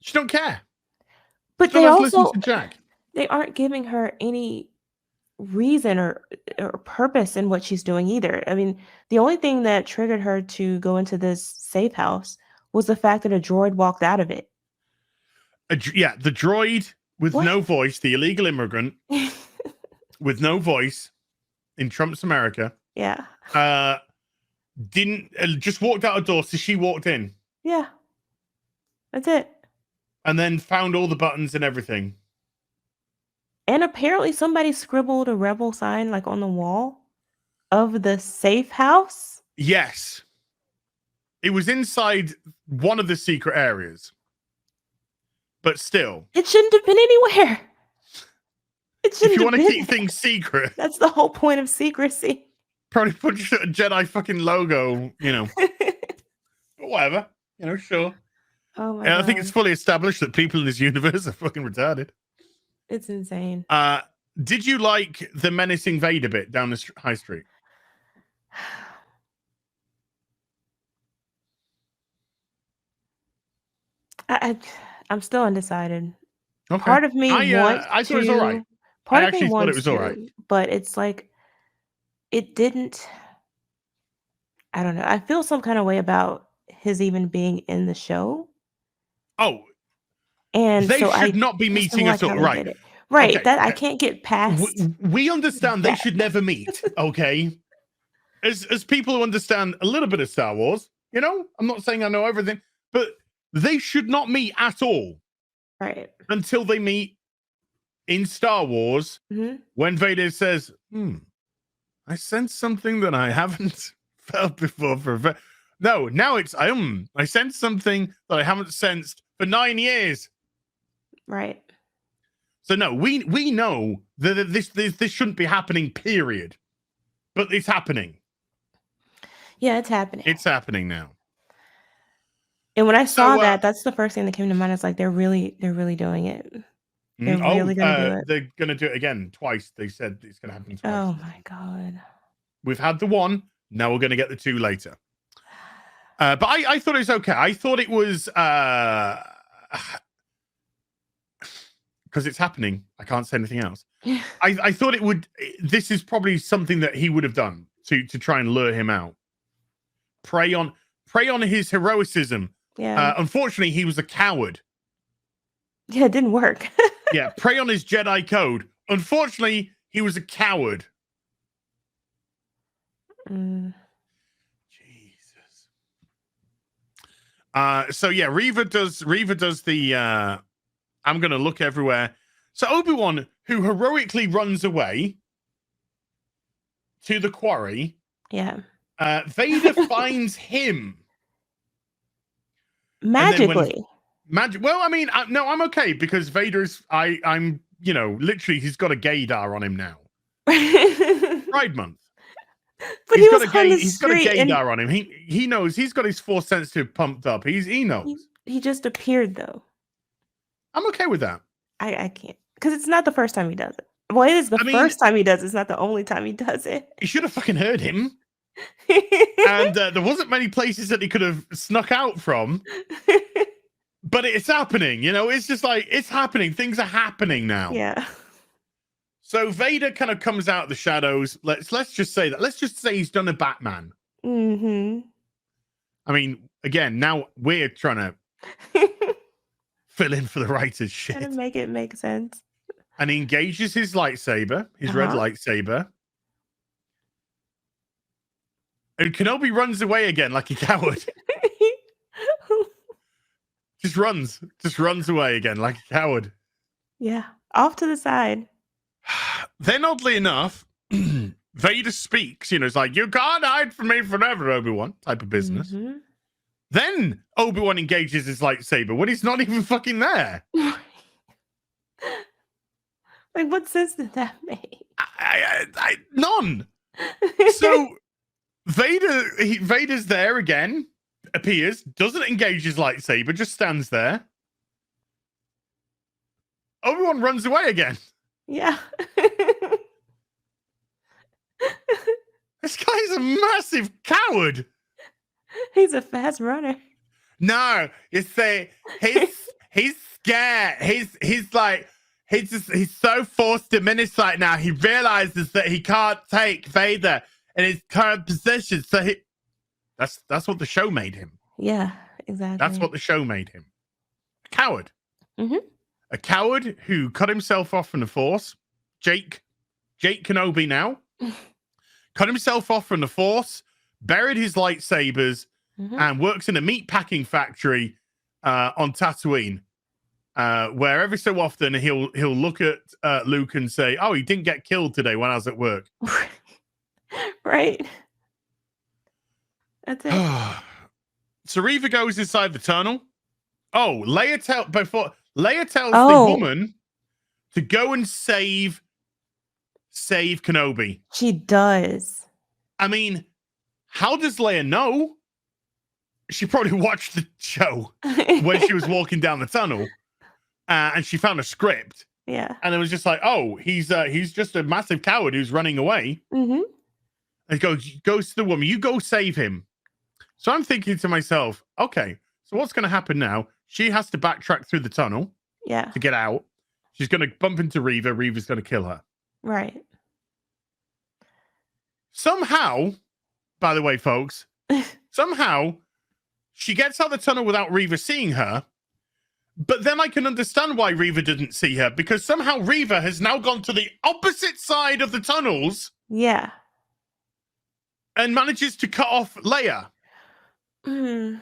She don't care. But she they don't have also to listen to Jack. They aren't giving her any reason or purpose in what she's doing either. I mean, the only thing that triggered her to go into this safe house was the fact that a droid walked out of it. The droid with no voice, the illegal immigrant with no voice in Trump's America. Yeah. Didn't just walked out a door, so she walked in. Yeah. That's it. And then found all the buttons and everything. And apparently somebody scribbled a rebel sign like on the wall of the safe house. Yes. It was inside one of the secret areas. But still. It shouldn't have been anywhere. It shouldn't if you have want to been keep things secret. That's the whole point of secrecy. Probably put a Jedi fucking logo, you know. But whatever. You know, sure. Oh my God. I think it's fully established that people in this universe are fucking retarded. It's insane. Did you like the menacing Vader bit down the high street? I'm still undecided. Okay. Part of me wants I thought it was all right. Part I of me actually thought it wants was all right. but it's like it didn't. I don't know. I feel some kind of way about his even being in the show. Oh, and they so should not be meeting at all, right? Right. Okay. That I can't get past. We understand they should never meet. Okay, as people who understand a little bit of Star Wars, you know, I'm not saying I know everything, but they should not meet at all. Right. Until they meet in Star Wars, when Vader says, I sense something that I haven't felt before for no, now it's I sense something that I haven't sensed for 9 years. Right. So no, we know that this shouldn't be happening, period. But it's happening. Yeah, it's happening. It's happening now. And when I saw that, that's the first thing that came to mind. Is like they're really doing it. They're really gonna do it. They're gonna do it again twice. They said it's gonna happen twice. Oh my god. We've had the one. Now we're gonna get the two later. But I thought it was okay. I thought it was because it's happening. I can't say anything else. I thought it would. This is probably something that he would have done to try and lure him out. Prey on his heroicism. Yeah. Unfortunately, he was a coward. Yeah, it didn't work. Yeah, prey on his Jedi code. Unfortunately, he was a coward. Mm. Jesus. So yeah, Reva does the I'm gonna look everywhere. So Obi-Wan, who heroically runs away to the quarry. Yeah. Vader finds him. Magically. Well, I mean, no, I'm okay because Vader's. I'm, literally, he's got a gaydar on him now. Pride Month. But he's got a gaydar on him. He knows. He's got his Force sensitive pumped up. He knows. He just appeared though. I'm okay with that. I can't because it's not the first time he does it. Well, it is the first time he does it. It's not the only time he does it. He should have fucking heard him. And there wasn't many places that he could have snuck out from. But it's happening, it's just like, it's happening. Things are happening now. Yeah. So Vader kind of comes out of the shadows. Let's just say that. Let's just say he's done a Batman. Mm-hmm. I mean, again, now we're trying to fill in for the writer's shit. Trying to make it make sense. And he engages his lightsaber, his red lightsaber. And Kenobi runs away again like a coward. Just runs away again like a coward. Yeah, off to the side. Then, oddly enough, Vader speaks. It's like, you can't hide from me forever, Obi-Wan, type of business. Mm-hmm. Then Obi-Wan engages his lightsaber when he's not even fucking there. Like, what sense did that make? None. So Vader's there again. Appears, doesn't engage his lightsaber, just stands there. Obi-Wan runs away again. Yeah. This guy's a massive coward. He's a fast runner. No, you see, he's scared. He's so force diminished right now. He realizes that he can't take Vader in his current position, so That's what the show made him. Yeah, exactly. That's what the show made him. A coward. Mm-hmm. A coward who cut himself off from the Force. Jake Kenobi now. Cut himself off from the Force, buried his lightsabers, and works in a meat packing factory on Tatooine. Where every so often he'll look at Luke and say, "Oh, he didn't get killed today when I was at work." Right. That's it. So Reva goes inside the tunnel. Oh, Leia tells the woman to go and save Kenobi. She does. I mean, how does Leia know? She probably watched the show when she was walking down the tunnel, and she found a script. Yeah, and it was just like, oh, he's just a massive coward who's running away. Mm-hmm. And goes to the woman, you go save him. So I'm thinking to myself, okay, so what's going to happen now? She has to backtrack through the tunnel to get out. She's going to bump into Reva. Reva's going to kill her. Right. Somehow, by the way, folks, somehow she gets out the tunnel without Reva seeing her. But then I can understand why Reva didn't see her, because somehow Reva has now gone to the opposite side of the tunnels. Yeah. And manages to cut off Leia. Mm.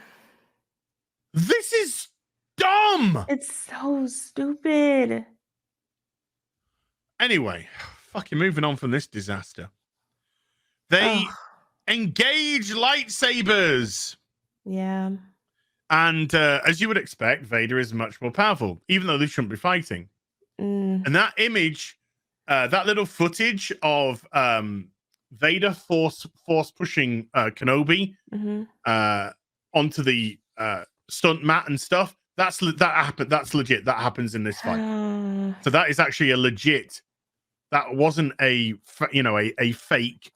This is dumb. It's so stupid. Anyway, fucking moving on from this disaster. They engage lightsabers. Yeah. And as you would expect, Vader is much more powerful, even though they shouldn't be fighting. And that image, that little footage of Vader force pushing Kenobi onto the stunt mat and stuff. That's legit. That happens in this fight. So that is actually a legit. That wasn't a fake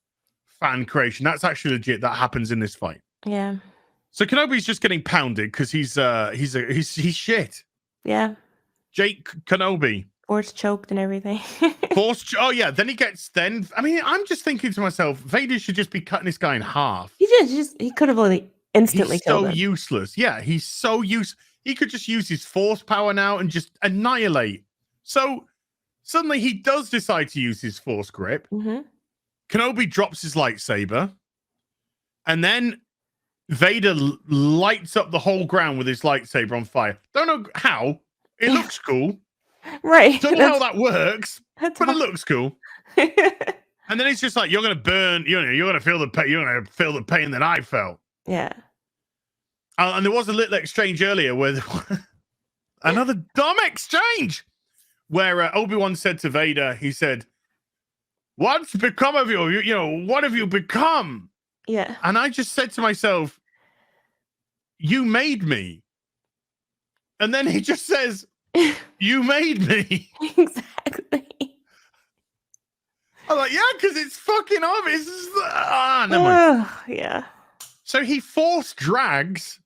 fan creation. That's actually legit. That happens in this fight. Yeah. So Kenobi's just getting pounded because he's shit. Yeah. Jake Kenobi. Force choked and everything. Oh yeah. Then I'm just thinking to myself, Vader should just be cutting this guy in half. He could have only instantly killed him. He's so useless. Yeah, he's so useless. He could just use his force power now and just annihilate. So suddenly he does decide to use his force grip. Kenobi drops his lightsaber, and then Vader lights up the whole ground with his lightsaber on fire. Don't know how. It looks cool. Right. Don't know how that works, but awesome. it looks cool. And then it's just like, you're going to burn, you're going to feel the pain. You're going to feel the pain that I felt. Yeah. And there was a little exchange earlier with another dumb exchange where Obi-Wan said to Vader, he said, "What's become of you? You know, what have you become?" Yeah. And I just said to myself, "You made me." And then he just says, "You made me." Exactly. I'm like, yeah, because it's fucking obvious. Never mind. Yeah. So he force drags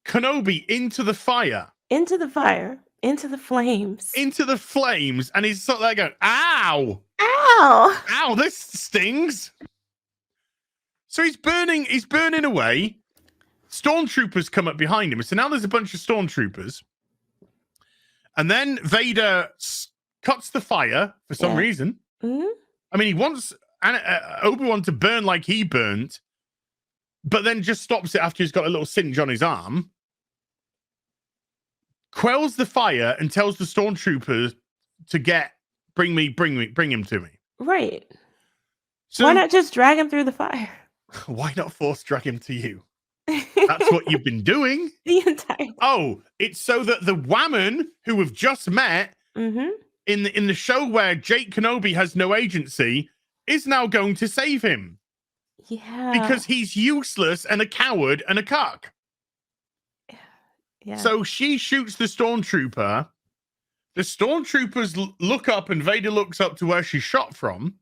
Kenobi into the fire. Into the fire. Into the flames. Into the flames. And he's sort of like going, ow. Ow. Ow, this stings. So he's burning away. Stormtroopers come up behind him. So now there's a bunch of stormtroopers. And then Vader cuts the fire for some reason. I mean, he wants Obi-Wan to burn like he burnt, but then just stops it after he's got a little singe on his arm. Quells the fire and tells the stormtroopers to bring him to me. Right. So why not just drag him through the fire? Why not force drag him to you? That's what you've been doing. The entire. Oh, it's so that the woman who we've just met in the show where Jake Kenobi has no agency is now going to save him. Yeah. Because he's useless and a coward and a cuck. Yeah. So she shoots the stormtrooper. The stormtroopers look up and Vader looks up to where she shot from.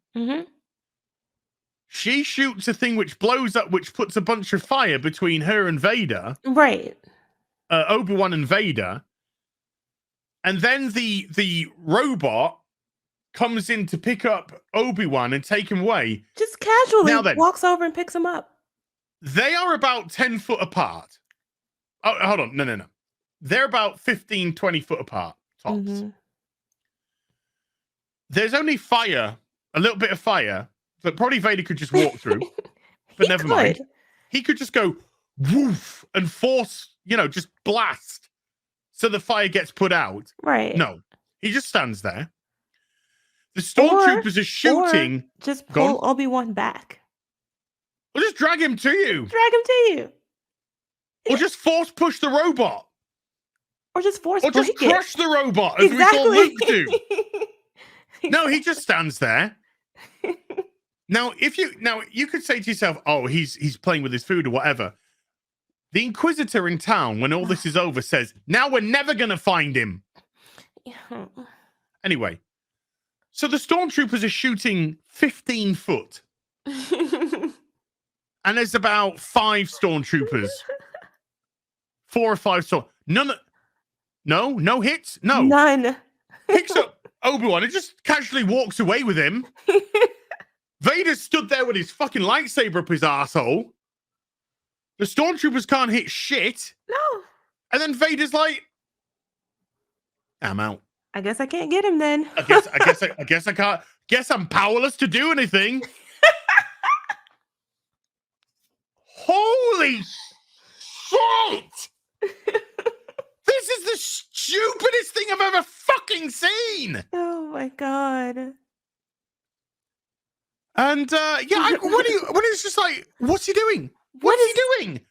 She shoots a thing which blows up, which puts a bunch of fire between her and Vader. Right. Obi-Wan and Vader. And then the robot comes in to pick up Obi-Wan and take him away. Just casually Now then, walks over and picks him up. They are about 10 foot apart. Oh, hold on. No. They're about 15, 20 foot apart, tops. There's only fire, a little bit of fire, that probably Vader could just walk through. But never mind. He could just go woof and force, just blast so the fire gets put out. Right. No, he just stands there. The stormtroopers are shooting. Or just pull Obi-Wan back. Or just drag him to you. Drag him to you. Or just force push the robot. Or just force Or just break crush the robot as we saw Luke do. No, he just stands there. Now, you could say to yourself, "Oh, he's playing with his food or whatever." The Inquisitor in town, when all this is over, says, "Now we're never going to find him." Anyway, so the stormtroopers are shooting 15 foot. And there's about 5 stormtroopers. 4 or 5 No hits? No. None. Picks up Obi-Wan and just casually walks away with him. Vader stood there with his fucking lightsaber up his arsehole. The stormtroopers can't hit shit. No. And then Vader's like, "I'm out. I guess I can't get him then." I guess I can't. Guess I'm powerless to do anything. Holy shit! This is the stupidest thing I've ever fucking seen. Oh my god. And when it's just like, what's he doing? What's he doing?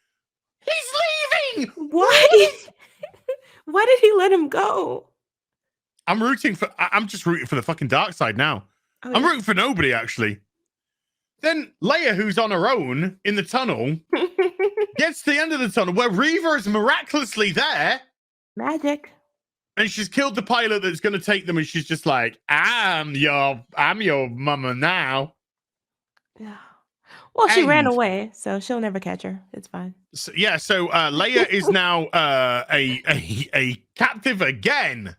He's leaving. Why? Why did he let him go? I'm just rooting for the fucking dark side now. Oh, I'm rooting for nobody, actually. Then Leia, who's on her own in the tunnel, gets to the end of the tunnel where Reva is miraculously there. Magic. And she's killed the pilot that's going to take them, and she's just like, I'm your mama now. Yeah. Well, she ran away, so she'll never catch her. It's fine. So Leia is now a captive again.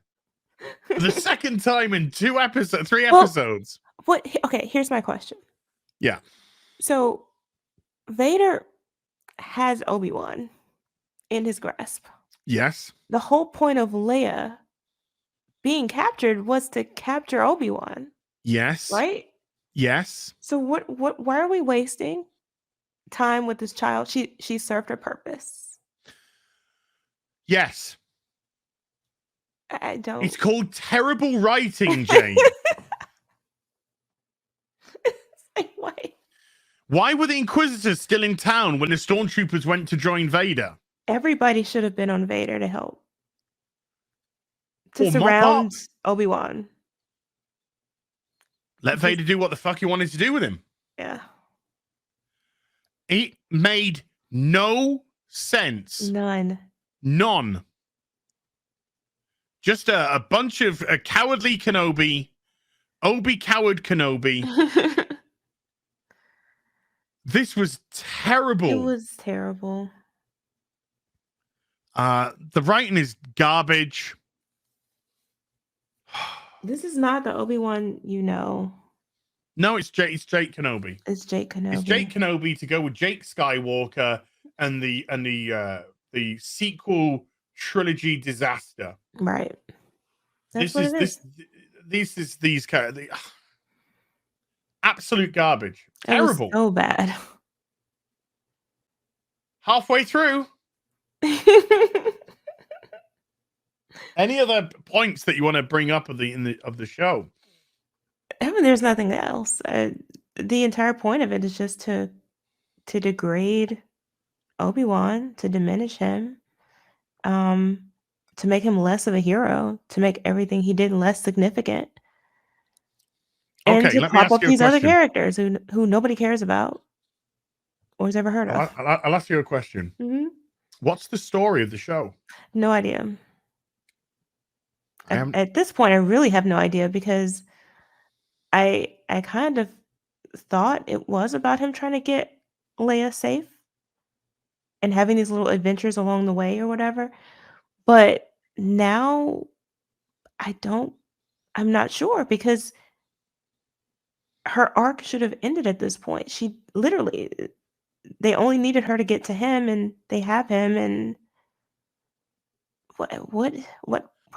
For the second time in 3 episodes. What? Okay, here's my question. Yeah. So Vader has Obi-Wan in his grasp. Yes. The whole point of Leia being captured was to capture Obi-Wan. Yes. Right? Yes. So why are we wasting time with this child? She served her purpose. Yes. I don't. It's called terrible writing, Jane. Why were the Inquisitors still in town when the Stormtroopers went to join Vader? Everybody should have been on Vader to help. To surround Obi-Wan. Let Vader do what the fuck he wanted to do with him. Yeah. It made no sense. None. Just a bunch of cowardly Kenobi, Obi-COWARD Kenobi. This was terrible. It was terrible. The writing is garbage. This is not the Obi-Wan you know. No, it's Jake Kenobi. It's Jake Kenobi. It's Jake Kenobi to go with Jake Skywalker and the sequel trilogy disaster. Right. These characters. Absolute garbage. Terrible. Was so bad. Halfway through. Any other points that you want to bring up of the show? I mean, there's nothing else. The entire point of it is just to degrade Obi-Wan, to diminish him, to make him less of a hero, to make everything he did less significant. And to pop up these other characters who nobody cares about or has ever heard of. I'll ask you a question. Mm-hmm. What's the story of the show? No idea. At this point, I really have no idea because I kind of thought it was about him trying to get Leia safe and having these little adventures along the way or whatever. But now I'm not sure because her arc should have ended at this point. She literally, they only needed her to get to him and they have him. And where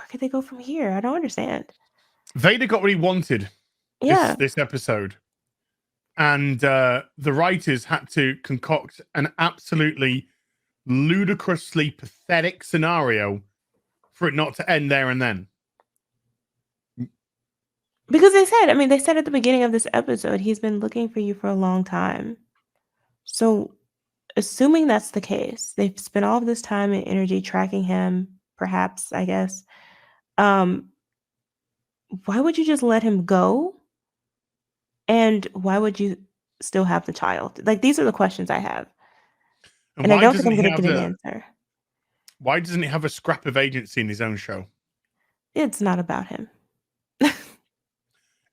could they go from here? I don't understand. Vader got what he wanted. Yeah. This episode. And the writers had to concoct an absolutely ludicrously pathetic scenario for it not to end there and then. Because they said at the beginning of this episode, he's been looking for you for a long time. So assuming that's the case, they've spent all of this time and energy tracking him, perhaps, I guess. Why would you just let him go? And why would you still have the child? Like, these are the questions I have. And I don't think I'm going to get an answer. Why doesn't he have a scrap of agency in his own show? It's not about him.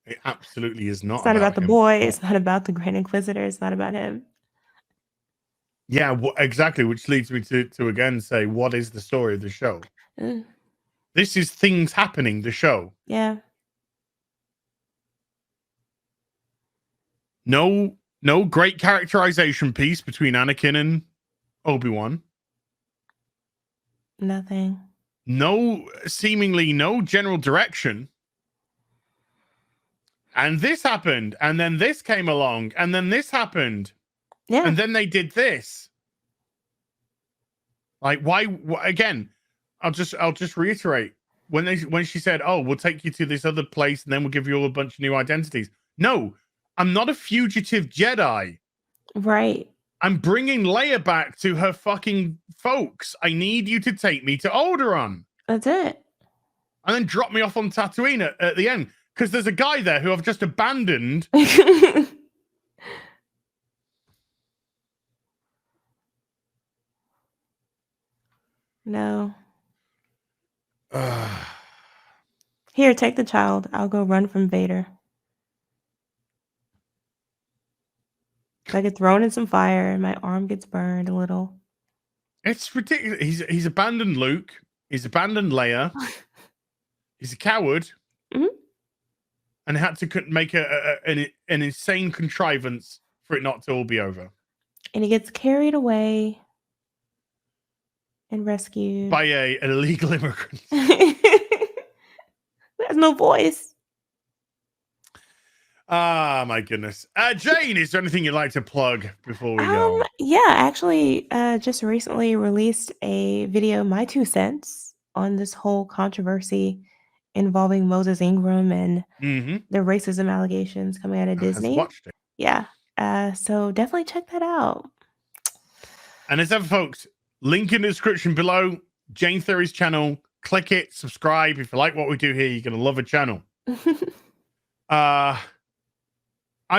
It absolutely is not. It's not about the boy. It's not about the Grand Inquisitor. It's not about him. Yeah, exactly. Which leads me to again say, what is the story of the show? This is things happening, the show. Yeah. No great characterization piece between Anakin and Obi-Wan. Nothing. Seemingly no general direction. And this happened, and then this came along, and then this happened. Yeah. And then they did this. Like, why again, I'll just reiterate. When she said, "Oh, we'll take you to this other place and then we'll give you all a bunch of new identities." No, I'm not a fugitive Jedi. Right. I'm bringing Leia back to her fucking folks. I need you to take me to Alderaan. That's it. And then drop me off on Tatooine at the end. Because there's a guy there who I've just abandoned. No. Here, take the child. I'll go run from Vader. I get thrown in some fire and my arm gets burned a little. It's ridiculous. He's abandoned Luke. He's abandoned Leia. He's a coward. Mm-hmm. And had to make an insane contrivance for it not to all be over. And he gets carried away and rescued by an illegal immigrant. There's no voice. Ah, my goodness. Jane, is there anything you'd like to plug before we go? Yeah, actually, just recently released a video, my 2 cents, on this whole controversy involving Moses Ingram and the racism allegations coming out of Disney. Watched it. Yeah. So definitely check that out. And as ever, folks, link in the description below. Jane Theory's channel. Click it, subscribe. If you like what we do here, you're going to love a channel. I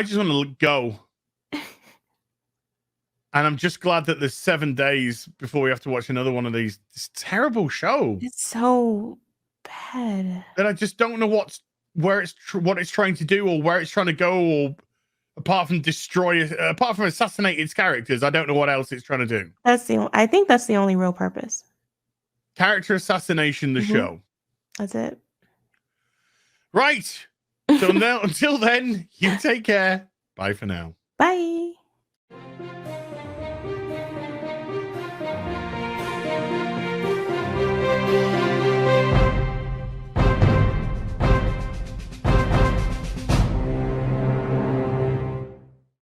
just want to go. And I'm just glad that there's 7 days before we have to watch another one of these. This terrible show. It's so bad. That I just don't know what it's trying to do or where it's trying to go, or apart from assassinate its characters, I don't know what else it's trying to do. I think that's the only real purpose. Character assassination, the show. That's it. Right. So now, until then, you take care. Bye for now. Bye.